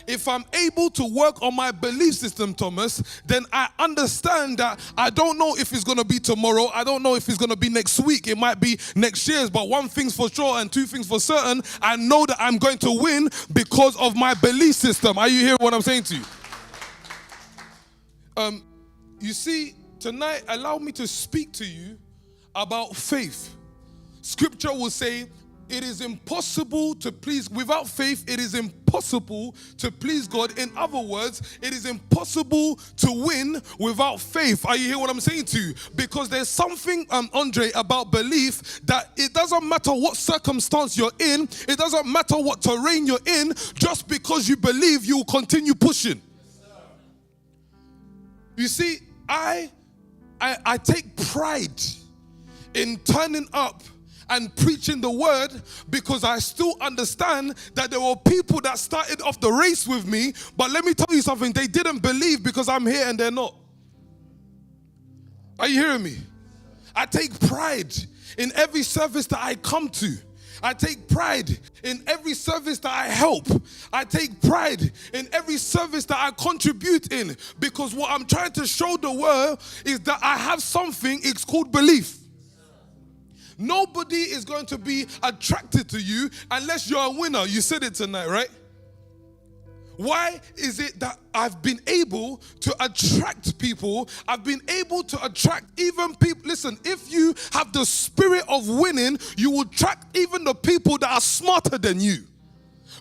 If I'm able to work on my belief system, Thomas, then I understand that I don't know if it's going to be tomorrow. I don't know if it's going to be next week. It might be next year's. But one thing's for sure and two things for certain. I know that I'm going to win because of my belief system. Are you hearing what I'm saying to you? You see, tonight, allow me to speak to you about faith. Scripture will say, it is impossible to please, without faith, it is impossible to please God. In other words, it is impossible to win without faith. Are you hearing what I'm saying to you? Because there's something, Andre, about belief that it doesn't matter what circumstance you're in, it doesn't matter what terrain you're in, just because you believe, you will continue pushing. You see, I take pride in turning up and preaching the word, because I still understand that there were people that started off the race with me, but let me tell you something, they didn't believe because I'm here and they're not. Are you hearing me? I take pride in every service that I come to. I take pride in every service that I help. I take pride in every service that I contribute in, because what I'm trying to show the world is that I have something, it's called belief. Nobody is going to be attracted to you unless you're a winner. You said it tonight, right? Why is it that I've been able to attract people? I've been able to attract even people. Listen, if you have the spirit of winning, you will attract even the people that are smarter than you.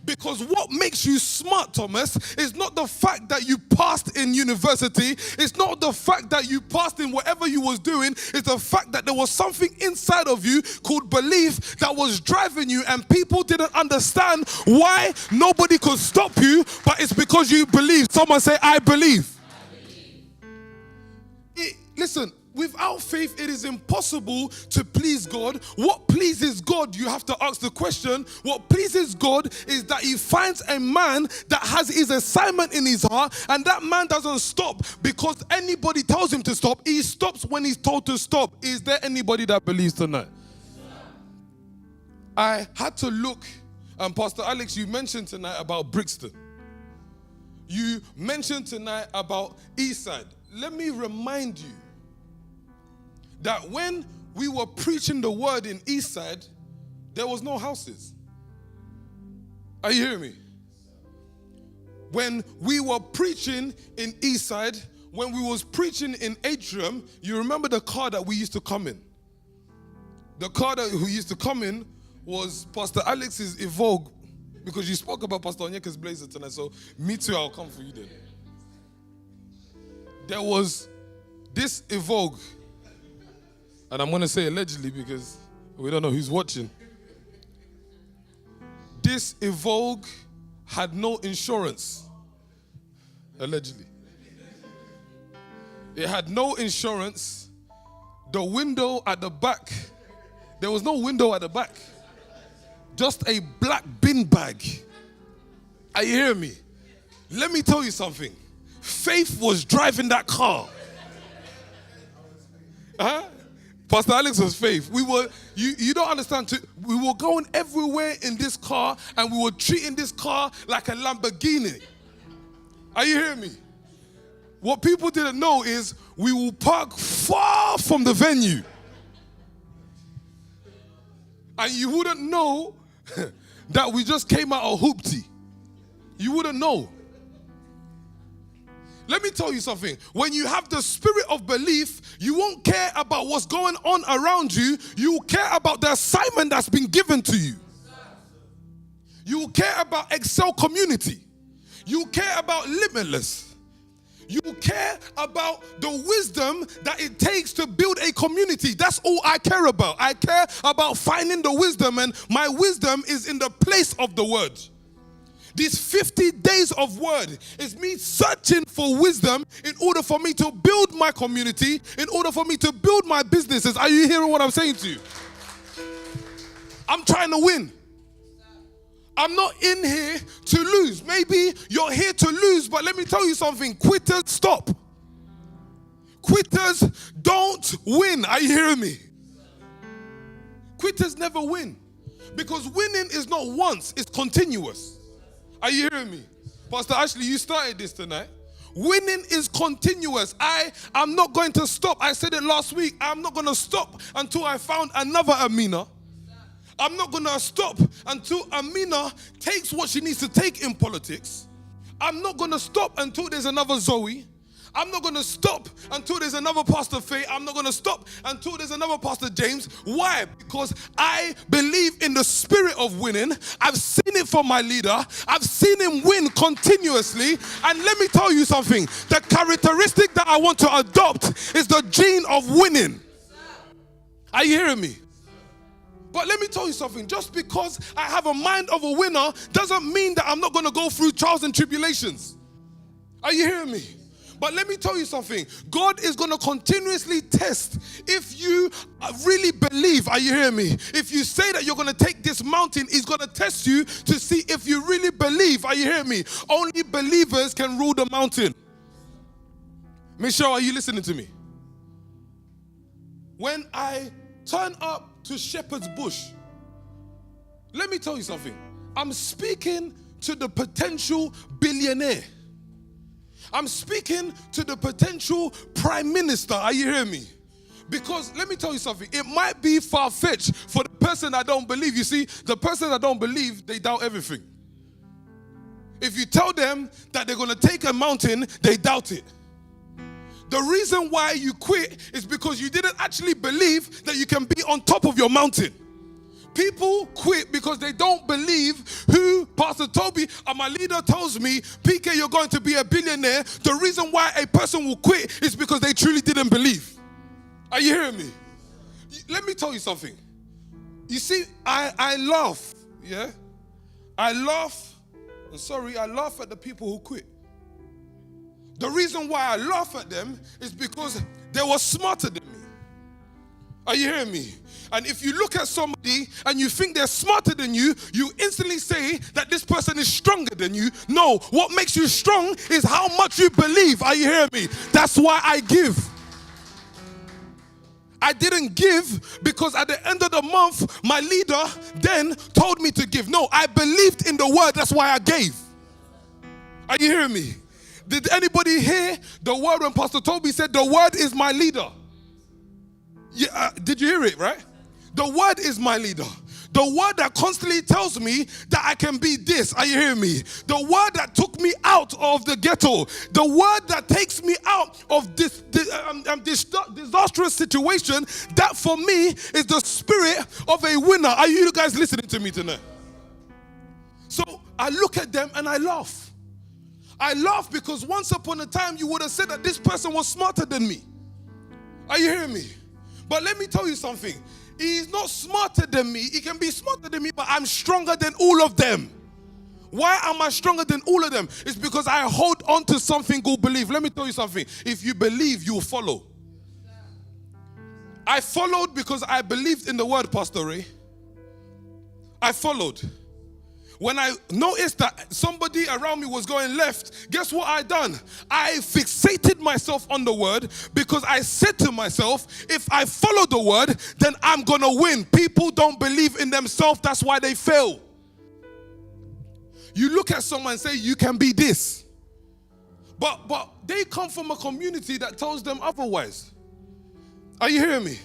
Because what makes you smart, Thomas, is not the fact that you passed in university. It's not the fact that you passed in whatever you was doing. It's the fact that there was something inside of you called belief that was driving you, and people didn't understand why nobody could stop you, but it's because you believe. Someone say, I believe. Listen, without faith, it is impossible to please God. What pleases God, you have to ask the question. What pleases God is that he finds a man that has his assignment in his heart, and that man doesn't stop because anybody tells him to stop. He stops when he's told to stop. Is there anybody that believes tonight? I had to look, and Pastor Alex, you mentioned tonight about Brixton. You mentioned tonight about Eastside. Let me remind you that when we were preaching the word in Eastside, there was no houses. Are you hearing me? When we were preaching in Eastside, when we was preaching in Atrium, you remember the car that we used to come in? The car that we used to come in was Pastor Alex's Evoque, because you spoke about Pastor Onyeka's Blazer tonight, so me too, I'll come for you then. There was this Evoque, and I'm going to say allegedly because we don't know who's watching. This Evoque had no insurance. Allegedly. It had no insurance. The window at the back, there was no window at the back. Just a black bin bag. Are you hearing me? Let me tell you something. Faith was driving that car. Huh? Pastor Alex was faith. We were, you don't understand, we were going everywhere in this car, and we were treating this car like a Lamborghini. Are you hearing me? What people didn't know is we will park far from the venue. And you wouldn't know that we just came out of Hoopty. You wouldn't know. Let me tell you something. When you have the spirit of belief, you won't care about what's going on around you. You will care about the assignment that's been given to you. You will care about Excel Community. You will care about Limitless. You will care about the wisdom that it takes to build a community. That's all I care about. I care about finding the wisdom, and my wisdom is in the place of the word. These 50 days of word is me searching for wisdom in order for me to build my community, in order for me to build my businesses. Are you hearing what I'm saying to you? I'm trying to win. I'm not in here to lose. Maybe you're here to lose, but let me tell you something. Quitters stop. Quitters don't win. Are you hearing me? Quitters never win. Because winning is not once, it's continuous. Are you hearing me? Pastor Ashley, you started this tonight. Winning is continuous. I'm not going to stop. I said it last week. I'm not going to stop until I found another Amina. I'm not going to stop until Amina takes what she needs to take in politics. I'm not going to stop until there's another Zoe. I'm not going to stop until there's another Pastor Faye. I'm not going to stop until there's another Pastor James. Why? Because I believe in the spirit of winning. I've seen it from my leader. I've seen him win continuously. And let me tell you something. The characteristic that I want to adopt is the gene of winning. Are you hearing me? But let me tell you something. Just because I have a mind of a winner doesn't mean that I'm not going to go through trials and tribulations. Are you hearing me? But let me tell you something. God is going to continuously test if you really believe. Are you hearing me? If you say that you're going to take this mountain, He's going to test you to see if you really believe. Are you hearing me? Only believers can rule the mountain. Michelle, are you listening to me? When I turn up to Shepherd's Bush, let me tell you something. I'm speaking to the potential billionaire. I'm speaking to the potential prime minister. Are you hearing me? Because let me tell you something. It might be far-fetched for the person that don't believe. You see, the person that don't believe, they doubt everything. If you tell them that they're going to take a mountain, they doubt it. The reason why you quit is because you didn't actually believe that you can be on top of your mountain. People quit because they don't believe who Pastor Toby and my leader tells me, PK, you're going to be a billionaire. The reason why a person will quit is because they truly didn't believe. Are you hearing me? Let me tell you something. You see, I laugh, yeah? I laugh at the people who quit. The reason why I laugh at them is because they were smarter than me. Are you hearing me? And if you look at somebody and you think they're smarter than you, you instantly say that this person is stronger than you. No, what makes you strong is how much you believe. Are you hearing me? That's why I give. I didn't give because at the end of the month, my leader then told me to give. No, I believed in the word. That's why I gave. Are you hearing me? Did anybody hear the word when Pastor Toby said, the word is my leader? Yeah, did you hear it, right? The word is my leader. The word that constantly tells me that I can be this. Are you hearing me? The word that took me out of the ghetto. The word that takes me out of this disastrous situation. That for me is the spirit of a winner. Are you guys listening to me tonight? So I look at them and I laugh. I laugh because once upon a time you would have said that this person was smarter than me. Are you hearing me? But let me tell you something. He's not smarter than me. He can be smarter than me, but I'm stronger than all of them. Why am I stronger than all of them? It's because I hold on to something called belief. Let me tell you something. If you believe, you'll follow. I followed because I believed in the word, Pastor Ray. I followed. When I noticed that somebody around me was going left, guess what I done? I fixated myself on the word because I said to myself, if I follow the word, then I'm going to win. People don't believe in themselves. That's why they fail. You look at someone and say, you can be this. But they come from a community that tells them otherwise. Are you hearing me?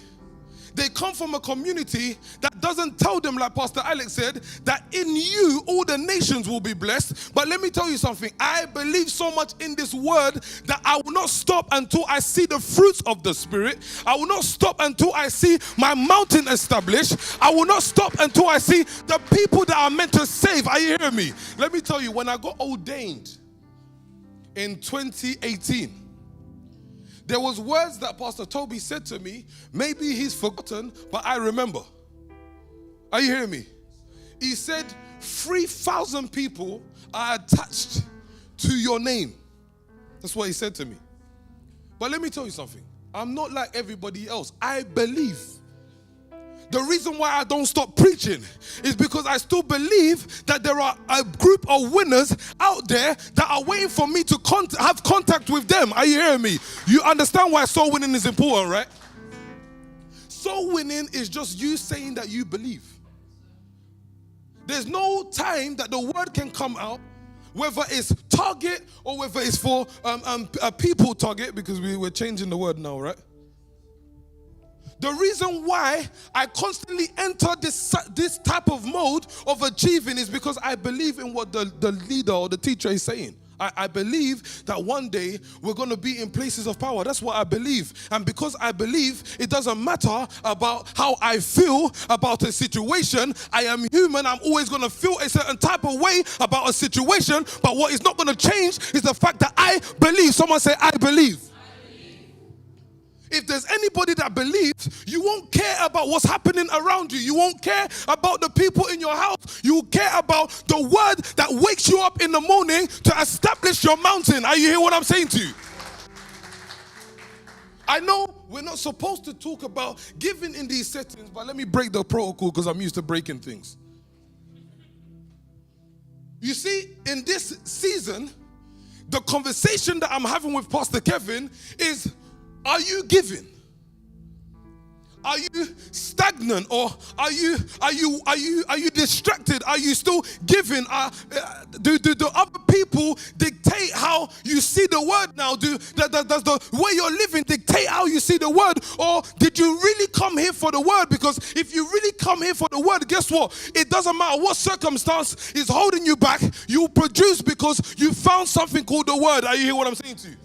They come from a community that doesn't tell them, like Pastor Alex said, that in you all the nations will be blessed. But let me tell you something. I believe so much in this word that I will not stop until I see the fruits of the Spirit. I will not stop until I see my mountain established. I will not stop until I see the people that are meant to save. Are you hearing me? Let me tell you, when I got ordained in 2018, there was words that Pastor Toby said to me. Maybe he's forgotten, but I remember. Are you hearing me? He said, 3,000 people are attached to your name. That's what he said to me. But let me tell you something. I'm not like everybody else. I believe. The reason why I don't stop preaching is because I still believe that there are a group of winners out there that are waiting for me to have contact with them. Are you hearing me? You understand why soul winning is important, right? Soul winning is just you saying that you believe. There's no time that the word can come out, whether it's target or whether it's for a people target, because we're changing the word now, right? The reason why I constantly enter this type of mode of achieving is because I believe in what the leader or the teacher is saying. I believe that one day we're going to be in places of power. That's what I believe. And because I believe, it doesn't matter about how I feel about a situation. I am human. I'm always going to feel a certain type of way about a situation. But what is not going to change is the fact that I believe. Someone say, I believe. If there's anybody that believes, you won't care about what's happening around you. You won't care about the people in your house. You will care about the word that wakes you up in the morning to establish your mountain. Are you hearing what I'm saying to you? I know we're not supposed to talk about giving in these settings, but let me break the protocol because I'm used to breaking things. You see, in this season, the conversation that I'm having with Pastor Kevin is, are you giving? Are you stagnant, or are you distracted? Are you still giving? Do other people dictate how you see the word now? Does the way you're living dictate how you see the word? Or did you really come here for the word? Because if you really come here for the word, guess what? It doesn't matter what circumstance is holding you back. You produce because you found something called the word. Are you hearing what I'm saying to you?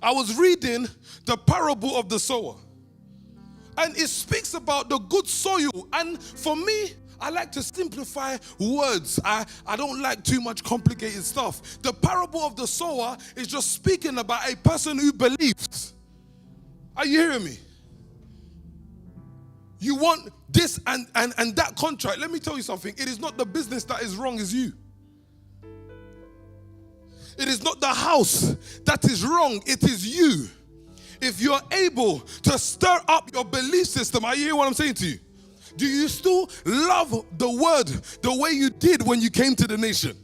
I was reading the parable of the sower, and it speaks about the good soil. And for me, I like to simplify words. I don't like too much complicated stuff. The parable of the sower is just speaking about a person who believes. Are you hearing me? You want this and that contract. Let me tell you something. It is not the business that is wrong, it's you. It is not the house that is wrong, it is you. If you're able to stir up your belief system, are you hearing what I'm saying to you? Do you still love the word the way you did when you came to the nation?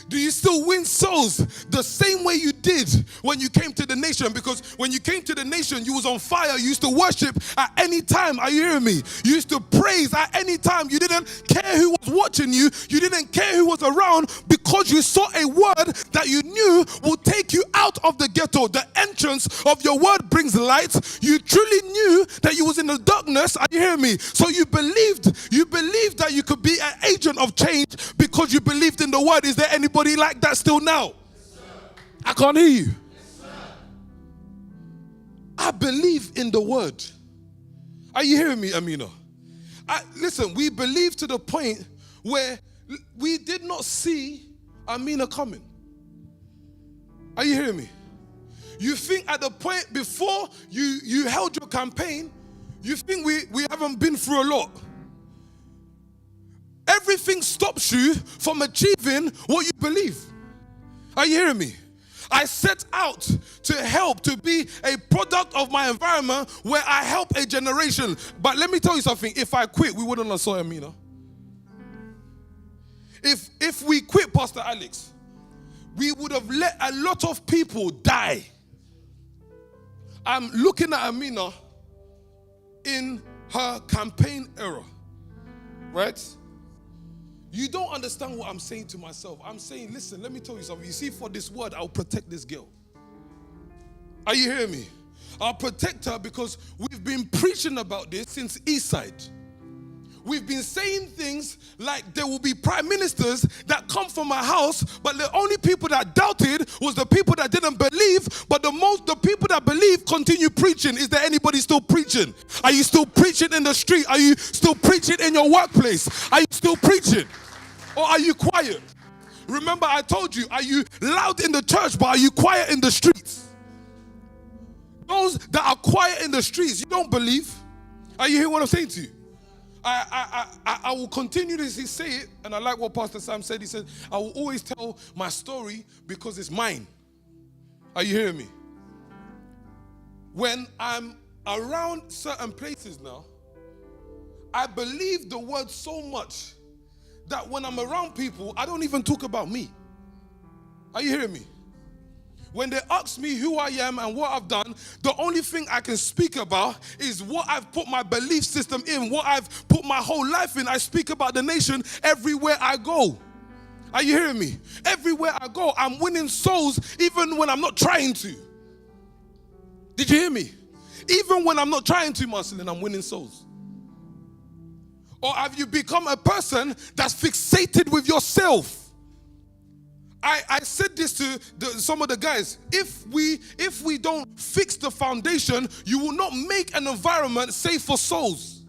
Do you still win souls the same way you did when you came to the nation? Because when you came to the nation, you was on fire. You used to worship at any time. Are you hearing me? You used to praise at any time. You didn't care who was watching you. You didn't care who was around, because you saw a word that you knew will take you out of the ghetto. The entrance of your word brings light. You truly knew that you was in the darkness. Are you hearing me? So you believed that you could be an agent of change because you believed in the word. Is there anybody like that still now? Yes, I can't hear you. Yes, I believe in the word. Are you hearing me, Amina? Listen, we believe to the point where we did not see Amina coming. Are you hearing me? You think at the point before you held your campaign, you think we haven't been through a lot. Everything stops you from achieving what you believe. Are you hearing me? I set out to help, to be a product of my environment where I help a generation. But let me tell you something. If I quit, we wouldn't have saw Amina. If we quit Pastor Alex, we would have let a lot of people die. I'm looking at Amina in her campaign era, right? You don't understand what I'm saying to myself. I'm saying, listen, let me tell you something. You see, for this word, I'll protect this girl. Are you hearing me? I'll protect her because we've been preaching about this since Eastside. We've been saying things like there will be prime ministers that come from my house, but the only people that doubted was the people that didn't believe, but the people that believe continue preaching. Is there anybody still preaching? Are you still preaching in the street? Are you still preaching in your workplace? Are you still preaching? Or are you quiet? Remember, I told you, are you loud in the church, but are you quiet in the streets? Those that are quiet in the streets, you don't believe. Are you hearing what I'm saying to you? I will continue to say it, and I like what Pastor Sam said. He said, I will always tell my story because it's mine. Are you hearing me? When I'm around certain places now, I believe the word so much that when I'm around people, I don't even talk about me. Are you hearing me? When they ask me who I am and what I've done, the only thing I can speak about is what I've put my belief system in, what I've put my whole life in. I speak about the nation everywhere I go. Are you hearing me? Everywhere I go, I'm winning souls even when I'm not trying to. Did you hear me? Even when I'm not trying to, Marceline, I'm winning souls. Or have you become a person that's fixated with yourself? I said this to some of the guys. If we don't fix the foundation, you will not make an environment safe for souls.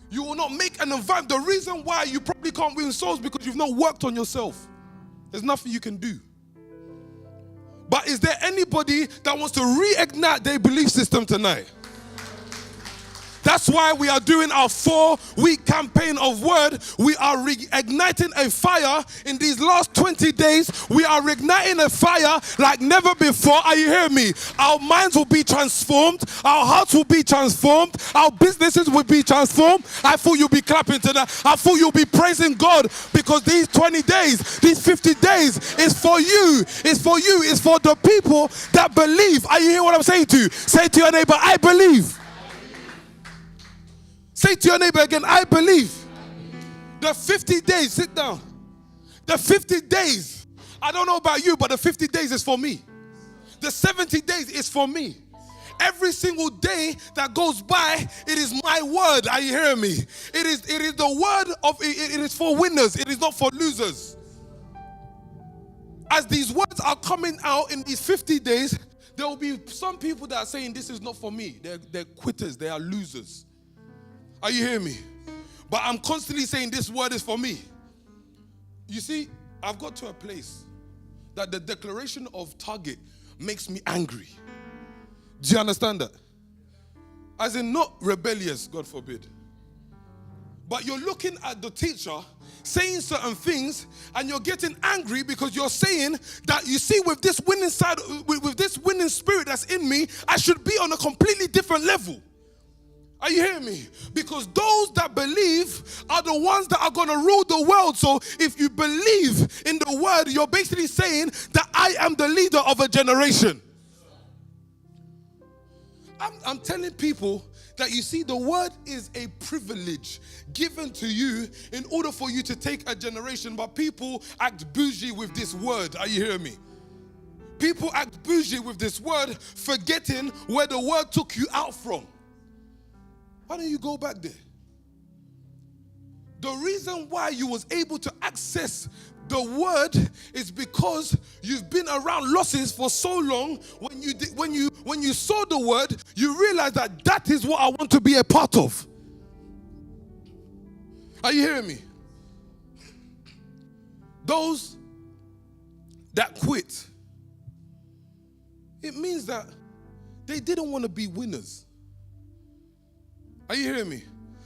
You will not make an environment. The reason why you probably can't win souls because you've not worked on yourself. There's nothing you can do. But is there anybody that wants to reignite their belief system tonight? That's why we are doing our 4-week campaign of word. We are reigniting a fire in these last 20 days. We are reigniting a fire like never before. Are you hearing me? Our minds will be transformed. Our hearts will be transformed. Our businesses will be transformed. I thought you'll be clapping tonight. I thought you'll be praising God because these 20 days, these 50 days is for you. It's for you. It's for the people that believe. Are you hearing what I'm saying to you? Say to your neighbor, I believe. Say to your neighbor again, I believe. The 50 days, sit down. The 50 days, I don't know about you, but the 50 days is for me. The 70 days is for me. Every single day that goes by, it is my word. Are you hearing me? It is the word of, it is for winners. It is not for losers. As these words are coming out in these 50 days, there will be some people that are saying this is not for me. They're quitters. They are losers. Are you hearing me? But I'm constantly saying this word is for me. You see, I've got to a place that the declaration of target makes me angry. Do you understand that? As in not rebellious, God forbid. But you're looking at the teacher saying certain things and you're getting angry because you're saying that, you see, with this winning side, with this winning spirit that's in me, I should be on a completely different level. Are you hearing me? Because those that believe are the ones that are going to rule the world. So if you believe in the word, you're basically saying that I am the leader of a generation. I'm telling people that, you see, the word is a privilege given to you in order for you to take a generation. But people act bougie with this word. Are you hearing me? People act bougie with this word, forgetting where the word took you out from. Why don't you go back there? The reason why you was able to access the word is because you've been around losses for so long. When you saw the word, you realized that is what I want to be a part of. Are you hearing me? Those that quit, it means that they didn't want to be winners. Are you hearing me?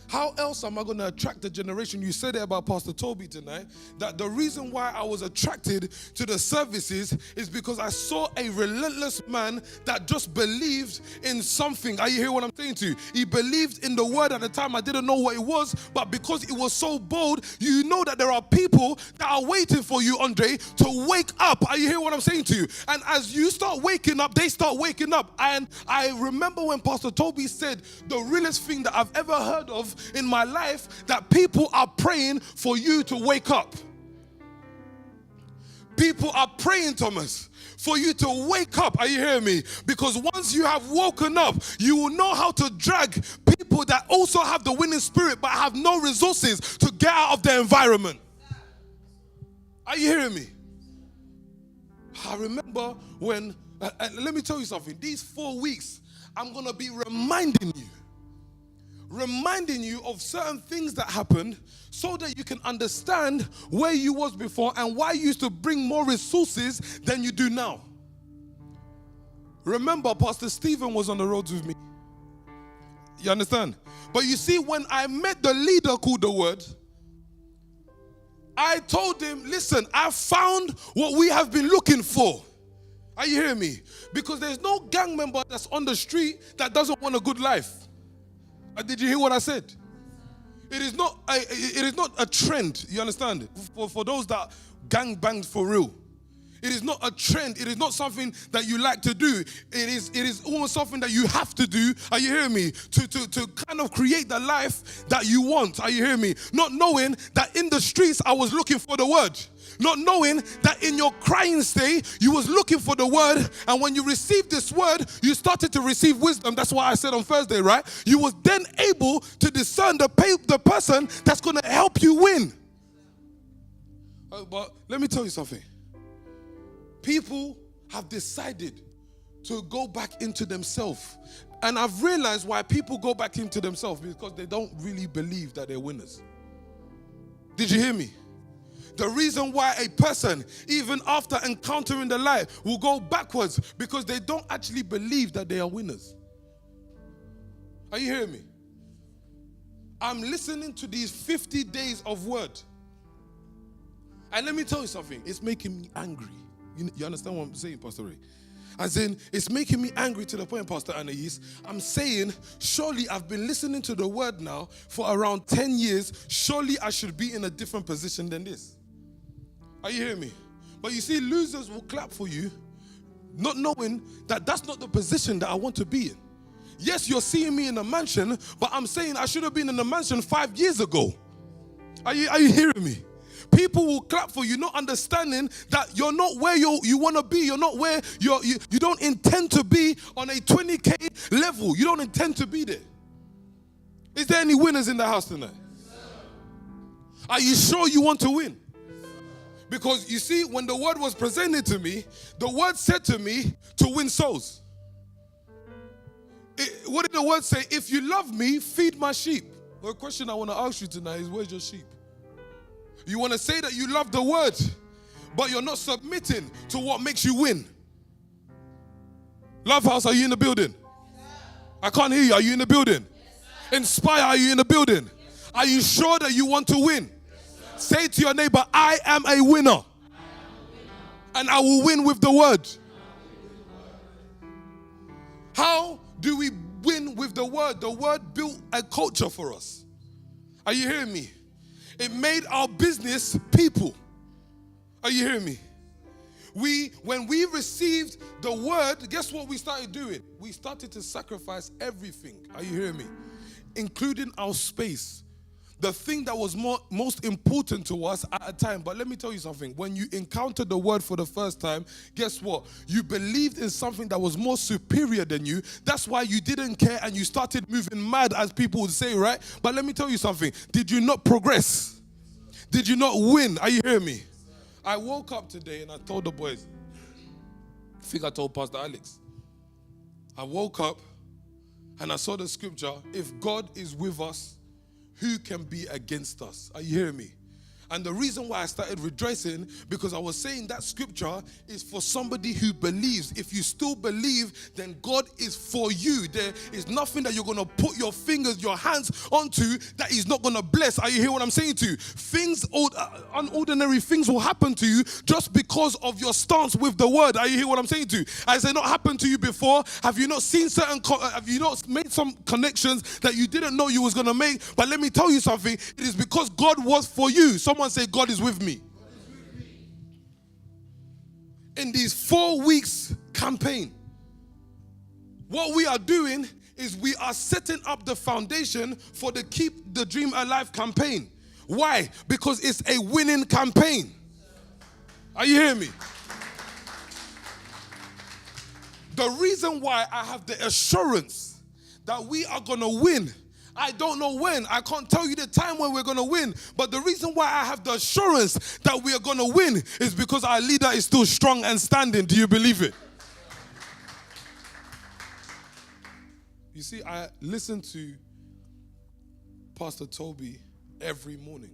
How else am I going to attract the generation? You said it about Pastor Toby tonight, that the reason why I was attracted to the services is because I saw a relentless man that just believed in something. Are you hearing what I'm saying to you? He believed in the word. At the time, I didn't know what it was, but because it was so bold, you know that there are people that are waiting for you, Andre, to wake up. Are you hearing what I'm saying to you? And as you start waking up, they start waking up. And I remember when Pastor Toby said the realest thing that I've ever heard of in my life, that people are praying for you to wake up. People are praying, Thomas, for you to wake up. Are you hearing me? Because once you have woken up, you will know how to drag people that also have the winning spirit but have no resources to get out of their environment. Are you hearing me? I remember when, let me tell you something, these 4 weeks, I'm going to be reminding you of certain things that happened so that you can understand where you was before and why you used to bring more resources than you do now. Remember, Pastor Stephen was on the roads with me. You understand? But you see, when I met the leader called The Word, I told him, listen, I found what we have been looking for. Are you hearing me? Because there's no gang member that's on the street that doesn't want a good life. Did you hear what I said? It is not a trend, you understand? For those that gang banged for real. It is not a trend. It is not something that you like to do. It is almost something that you have to do. Are you hearing me? To kind of create the life that you want. Are you hearing me? Not knowing that in the streets I was looking for the word. Not knowing that in your crying state, you was looking for the word. And when you received this word, you started to receive wisdom. That's why I said on Thursday, right? You was then able to discern the person that's going to help you win. But let me tell you something. People have decided to go back into themselves. And I've realized why people go back into themselves, because they don't really believe that they're winners. Did you hear me? The reason why a person, even after encountering the light, will go backwards, because they don't actually believe that they are winners. Are you hearing me? I'm listening to these 50 days of word. And let me tell you something, it's making me angry. You understand what I'm saying, Pastor Ray? As in, it's making me angry to the point, Pastor Anais, I'm saying, surely I've been listening to the word now for around 10 years. Surely I should be in a different position than this. Are you hearing me? But you see, losers will clap for you, not knowing that that's not the position that I want to be in. Yes, you're seeing me in a mansion, but I'm saying I should have been in a mansion 5 years ago. Are you hearing me? People will clap for you, not understanding that you're not where you want to be. You're not where you don't intend to be on a 20K level. You don't intend to be there. Is there any winners in the house tonight? Are you sure you want to win? Because you see, when the word was presented to me, the word said to me to win souls. What did the word say? If you love me, feed my sheep. Well, the question I want to ask you tonight is, where's your sheep? You want to say that you love the word, but you're not submitting to what makes you win. Love House, are you in the building? I can't hear you. Are you in the building? Inspire, are you in the building? Are you sure that you want to win? Say to your neighbor, I am a winner. And I will win with the word. How do we win with the word? The word built a culture for us. Are you hearing me? It made our business people. Are you hearing me? When we received the word, guess what we started doing? We started to sacrifice everything. Are you hearing me? Including our space. The thing that was most important to us at a time. But let me tell you something. When you encountered the word for the first time, guess what? You believed in something that was more superior than you. That's why you didn't care and you started moving mad, as people would say, right? But let me tell you something. Did you not progress? Did you not win? Are you hearing me? I woke up today and I told the boys, I think I told Pastor Alex. I woke up and I saw the scripture, if God is with us, who can be against us? Are you hearing me? And the reason why I started rejoicing, because I was saying that scripture is for somebody who believes. If you still believe, then God is for you. There is nothing that you're going to put your fingers, your hands onto that He's not going to bless. Are you hearing what I'm saying to you? Things, unordinary things will happen to you just because of your stance with the word. Are you hearing what I'm saying to you? Has it not happened to you before? Have you not seen have you not made some connections that you didn't know you was going to make? But let me tell you something. It is because God was for you. Someone say, God is with me. In these 4 weeks campaign, what we are doing is we are setting up the foundation for the Keep the Dream Alive campaign. Why? Because it's a winning campaign. Are you hearing me? The reason why I have the assurance that we are going to win, I don't know when. I can't tell you the time when we're going to win. But the reason why I have the assurance that we are going to win is because our leader is still strong and standing. Do you believe it? You see, I listen to Pastor Toby every morning.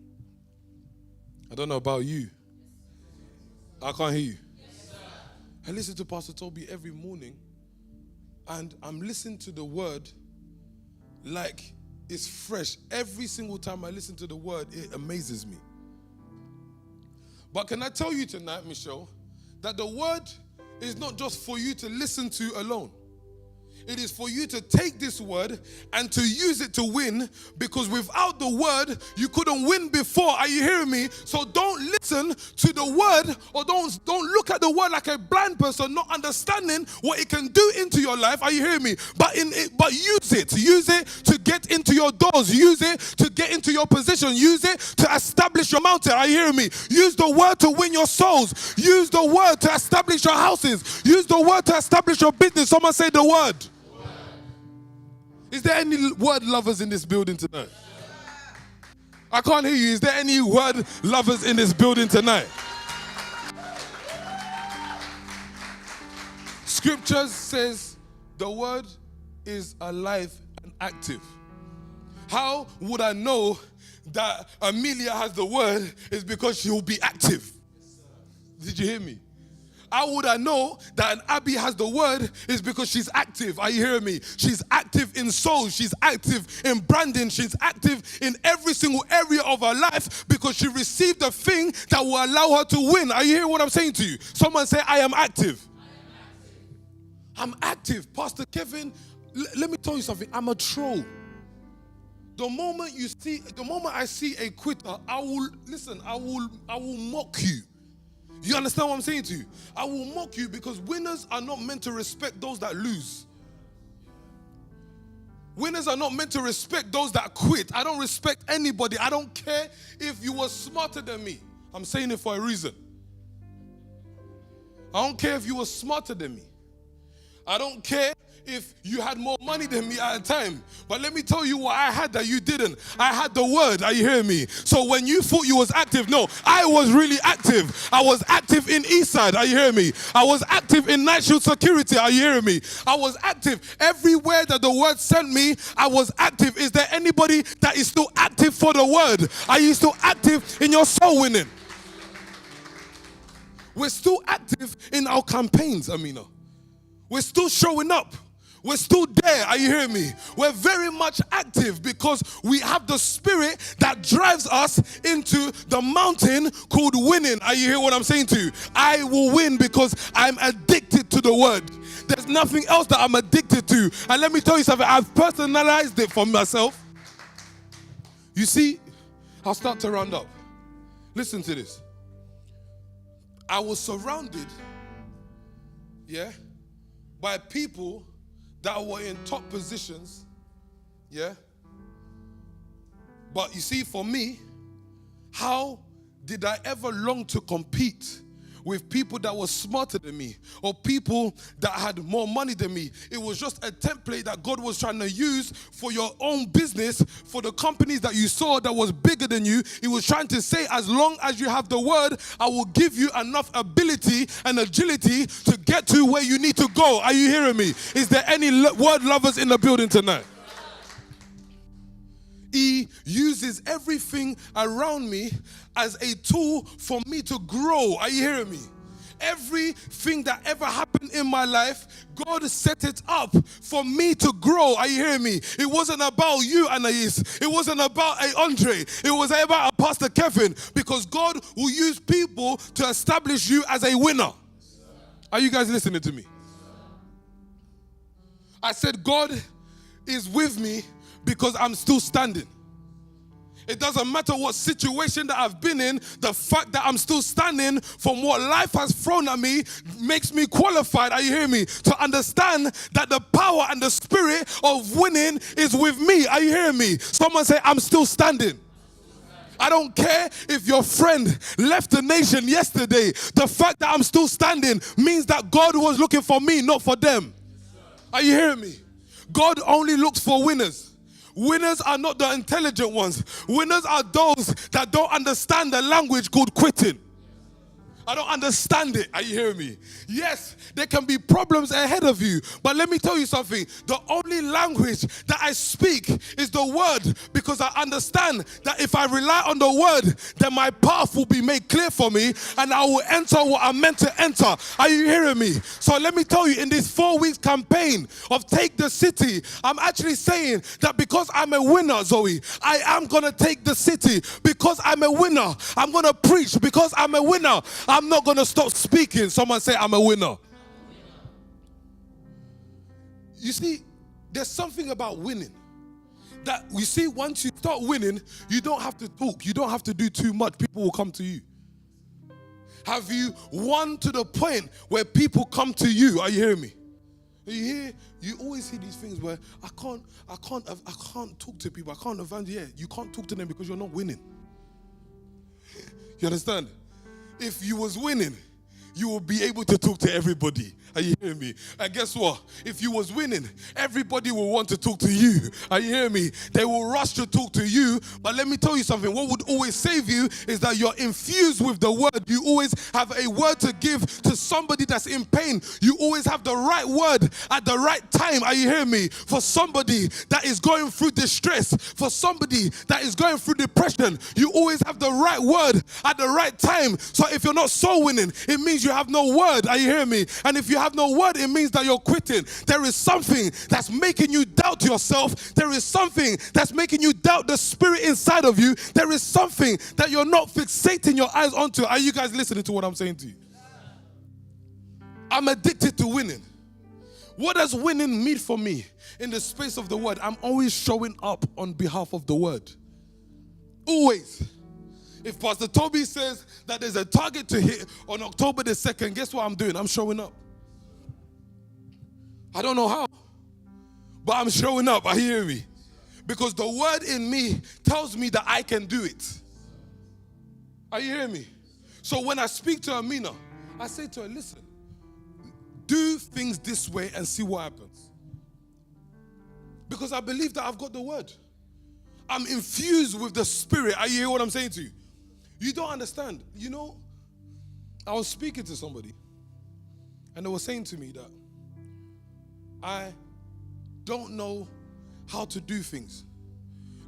I don't know about you. I can't hear you. I listen to Pastor Toby every morning, and I'm listening to the word like it's fresh. Every single time I listen to the word, it amazes me. But can I tell you tonight, Michelle, that the word is not just for you to listen to alone. It is for you to take this word and to use it to win, because without the word, you couldn't win before. Are you hearing me? So don't listen to the word, or don't look at the word like a blind person, not understanding what it can do into your life. Are you hearing me? But use it. Use it to get into your doors. Use it to get into your position. Use it to establish your mountain. Are you hearing me? Use the word to win your souls. Use the word to establish your houses. Use the word to establish your business. Someone say the word. Is there any word lovers in this building tonight? I can't hear you. Is there any word lovers in this building tonight? Scriptures says the word is alive and active. How would I know that Amelia has the word? Is because she will be active. Did you hear me? How would I know that an Abby has the word? Is because she's active. Are you hearing me? She's active in souls. She's active in branding. She's active in every single area of her life because she received a thing that will allow her to win. Are you hearing what I'm saying to you? Someone say, I am active. I'm active. Pastor Kevin, let me tell you something. I'm a troll. The moment I see a quitter, I will mock you. You understand what I'm saying to you? I will mock you because winners are not meant to respect those that lose. Winners are not meant to respect those that quit. I don't respect anybody. I don't care if you were smarter than me. I'm saying it for a reason. I don't care if you were smarter than me. I don't care if you had more money than me at a time. But let me tell you what I had that you didn't. I had the word. Are you hearing me? So when you thought you was active, no, I was really active. I was active in Eastside. Are you hearing me? I was active in Night Shield Security. Are you hearing me? I was active. Everywhere that the word sent me, I was active. Is there anybody that is still active for the word? Are you still active in your soul winning? We're still active in our campaigns, Amina. We're still showing up. We're still there. Are you hearing me? We're very much active because we have the spirit that drives us into the mountain called winning. Are you hearing what I'm saying to you? I will win because I'm addicted to the word. There's nothing else that I'm addicted to. And let me tell you something. I've personalized it for myself. You see, I'll start to round up. Listen to this. I was surrounded, by people that were in top positions, But you see, for me, how did I ever long to compete with people that were smarter than me or people that had more money than me? It was just a template that God was trying to use for your own business, for the companies that you saw that was bigger than you. He was trying to say, as long as you have the word, I will give you enough ability and agility to get to where you need to go. Are you hearing me? Is there any word lovers in the building tonight? He uses everything around me as a tool for me to grow. Are you hearing me? Everything that ever happened in my life, God set it up for me to grow. Are you hearing me? It wasn't about you, Anais. It wasn't about a Andre. It was about a Pastor Kevin, because God will use people to establish you as a winner. Are you guys listening to me? I said God is with me because I'm still standing. It doesn't matter what situation that I've been in, the fact that I'm still standing from what life has thrown at me makes me qualified, are you hearing me, to understand that the power and the spirit of winning is with me. Are you hearing me? Someone say, I'm still standing. I don't care if your friend left the nation yesterday. The fact that I'm still standing means that God was looking for me, not for them. Are you hearing me? God only looks for winners. Winners are not the intelligent ones. Winners are those that don't understand the language called quitting. I don't understand it. Are you hearing me? Yes, there can be problems ahead of you. But let me tell you something. The only language that I speak is the word, because I understand that if I rely on the word, then my path will be made clear for me and I will enter what I'm meant to enter. Are you hearing me? So let me tell you, in this 4 weeks campaign of Take the City, I'm actually saying that because I'm a winner, Zoe, I am going to take the city. Because I'm a winner, I'm going to preach. Because I'm a winner, I'm not going to stop speaking. Someone say, I'm a winner. You see, there's something about winning. That you see, once you start winning, you don't have to talk. You don't have to do too much. People will come to you. Have you won to the point where people come to you? Are you hearing me? You always hear these things where I can't talk to people. I can't evangelize. Yeah, you can't talk to them because you're not winning. You understand? If you was winning, you will be able to talk to everybody. Are you hearing me? And guess what? If you was winning, everybody will want to talk to you. Are you hearing me? They will rush to talk to you. But let me tell you something. What would always save you is that you're infused with the word. You always have a word to give to somebody that's in pain. You always have the right word at the right time. Are you hearing me? For somebody that is going through distress, for somebody that is going through depression, you always have the right word at the right time. So if you're not soul winning, it means you have no word. Are you hearing me? And if you have no word, it means that you're quitting. There is something that's making you doubt yourself. There is something that's making you doubt the spirit inside of you. There is something that you're not fixating your eyes onto. Are you guys listening to what I'm saying to you? I'm addicted to winning. What does winning mean for me? In the space of the word, I'm always showing up on behalf of the word. Always. If Pastor Toby says that there's a target to hit on October the 2nd, guess what I'm doing? I'm showing up. I don't know how, but I'm showing up. Are you hearing me? Because the word in me tells me that I can do it. Are you hearing me? So when I speak to Amina, I say to her, listen, do things this way and see what happens. Because I believe that I've got the word. I'm infused with the spirit. Are you hearing what I'm saying to you? You don't understand. You know, I was speaking to somebody and they were saying to me that I don't know how to do things.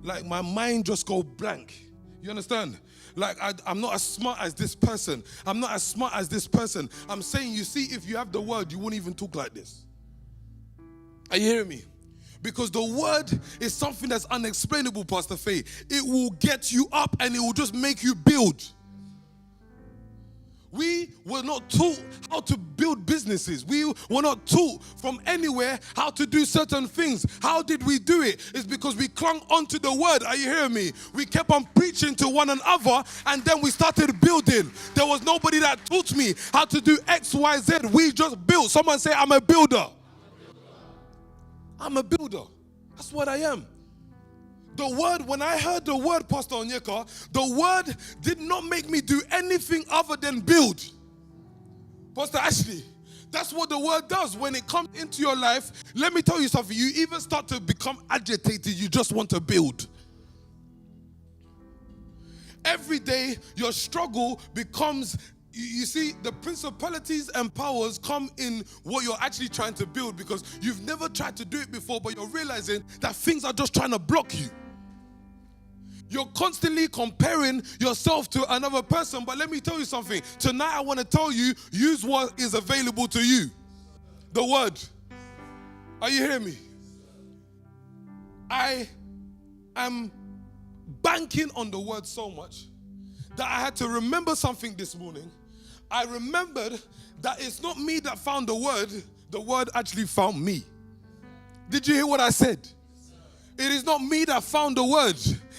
Like my mind just go blank. You understand? Like I'm not as smart as this person. I'm not as smart as this person. I'm saying, you see, if you have the word, you won't even talk like this. Are you hearing me? Because the word is something that's unexplainable, Pastor Faye. It will get you up and it will just make you build. We were not taught how to build businesses. We were not taught from anywhere how to do certain things. How did we do it? It's because we clung onto the word. Are you hearing me? We kept on preaching to one another and then we started building. There was nobody that taught me how to do X, Y, Z. We just built. Someone say, I'm a builder. I'm a builder. That's what I am. The word, when I heard the word, Pastor Onyeka, the word did not make me do anything other than build. Pastor Ashley, that's what the word does. When it comes into your life, let me tell you something. You even start to become agitated. You just want to build. Every day, your struggle becomes, you see, the principalities and powers come in what you're actually trying to build because you've never tried to do it before, but you're realizing that things are just trying to block you. You're constantly comparing yourself to another person, but let me tell you something. Tonight I want to tell you, use what is available to you. The word. Are you hearing me? I am banking on the word so much that I had to remember something this morning. I remembered that it's not me that found the word actually found me. Did you hear what I said? It is not me that found the word.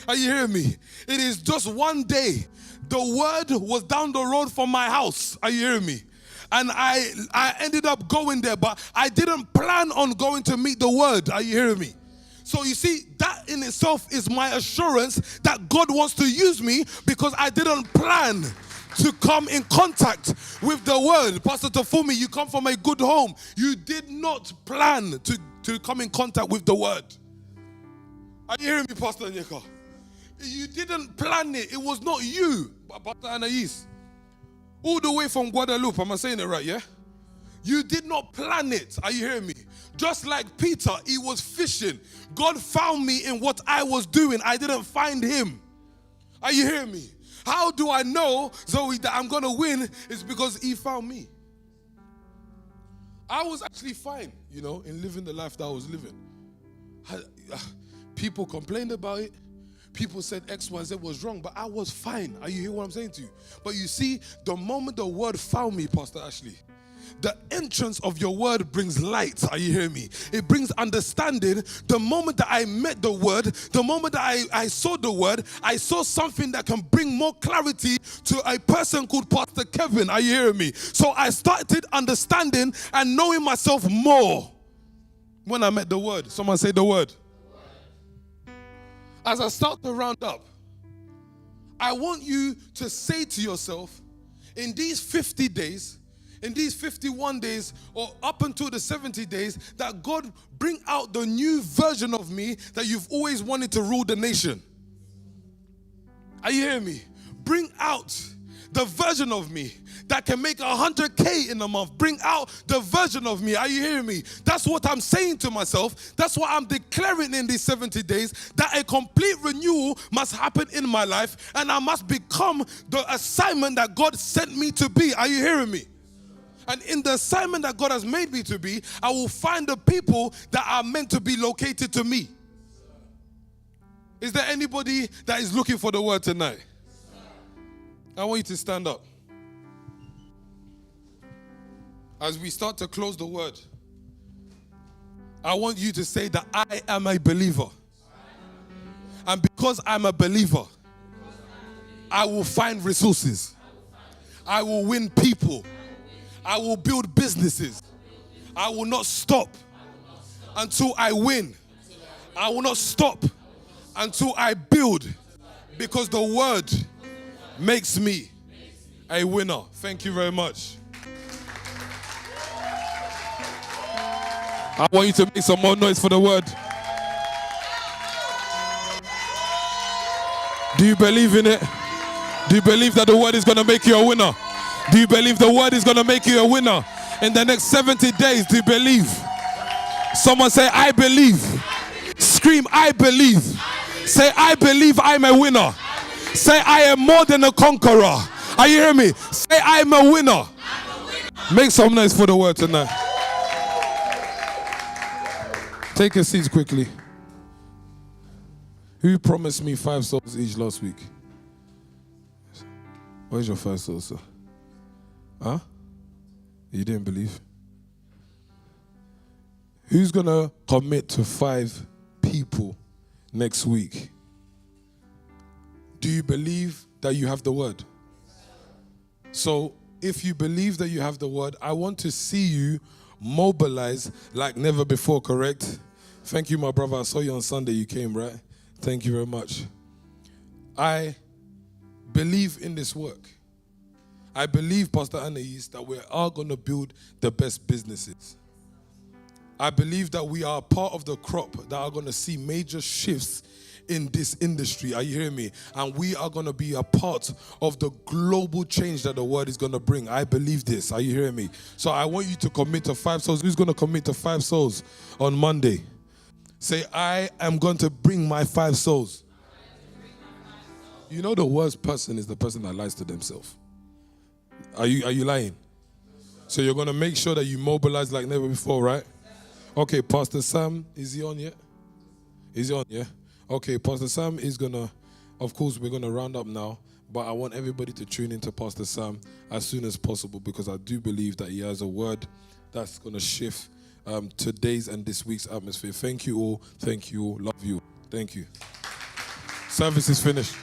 Are you hearing me? It is just one day. The word was down the road from my house. Are you hearing me? And I ended up going there, but I didn't plan on going to meet the word. Are you hearing me? So you see, that in itself is my assurance that God wants to use me because I didn't plan to come in contact with the word. Pastor Tafumi, you come from a good home. You did not plan to come in contact with the word. Are you hearing me, Pastor Onyeka? You didn't plan it. It was not you, but Pastor Anais. All the way from Guadeloupe. Am I saying it right, yeah? You did not plan it. Are you hearing me? Just like Peter, he was fishing. God found me in what I was doing. I didn't find him. Are you hearing me? How do I know, Zoe, that I'm going to win? It's because he found me. I was actually fine, in living the life that I was living. People complained about it. People said X, Y, Z was wrong, but I was fine. Are you hearing what I'm saying to you? But you see, the moment the word found me, Pastor Ashley, the entrance of your word brings light. Are you hearing me? It brings understanding. The moment that I met the word, the moment that I saw the word, I saw something that can bring more clarity to a person called Pastor Kevin. Are you hearing me? So I started understanding and knowing myself more when I met the word. Someone say the word. As I start to round up, I want you to say to yourself, in these 50 days, in these 51 days or up until the 70 days, that God bring out the new version of me that you've always wanted to rule the nation. Are you hearing me? Bring out the version of me that can make 100K in a month. Bring out the version of me. Are you hearing me? That's what I'm saying to myself. That's what I'm declaring in these 70 days, that a complete renewal must happen in my life, and I must become the assignment that God sent me to be. Are you hearing me? And in the assignment that God has made me to be, I will find the people that are meant to be located to me. Is there anybody that is looking for the word tonight? I want you to stand up. As we start to close the word, I want you to say that I am a believer. And because I'm a believer, I will find resources. I will win people. I will build businesses. I will not stop until I win. I will not stop until I build, because the word makes me a winner. Thank you very much. I want you to make some more noise for the word. Do you believe in it? Do you believe that the word is going to make you a winner? Do you believe the word is going to make you a winner in the next 70 days? Do you believe? Someone say, I believe. Scream, I believe. Say, I believe I'm a winner. Say, I am more than a conqueror. Are you hearing me? Say, I'm a winner. Make some noise for the word tonight. Take a seat quickly. Who promised me 5 souls each last week? Where's your 5 souls, sir? Huh? You didn't believe? Who's going to commit to 5 people next week? Do you believe that you have the word? So, if you believe that you have the word, I want to see you mobilize like never before, correct? Thank you, my brother. I saw you on Sunday. You came, right? Thank you very much. I believe in this work. I believe, Pastor Anais, that we are going to build the best businesses. I believe that we are part of the crop that are going to see major shifts in this industry. Are you hearing me? And we are going to be a part of the global change that the word is going to bring. I believe this. Are you hearing me? So I want you to commit to 5 souls. Who's going to commit to 5 souls on Monday? Say, I am going to bring my 5 souls. You know the worst person is the person that lies to themselves. Are you lying? So you're going to make sure that you mobilize like never before, right? Okay, Pastor Sam, is he on yet? Is he on, yeah? Okay, Pastor Sam is going to, of course, we're going to round up now, but I want everybody to tune into Pastor Sam as soon as possible, because I do believe that he has a word that's going to shift today's and this week's atmosphere. Thank you all. Thank you all. Love you. Thank you. Service is finished.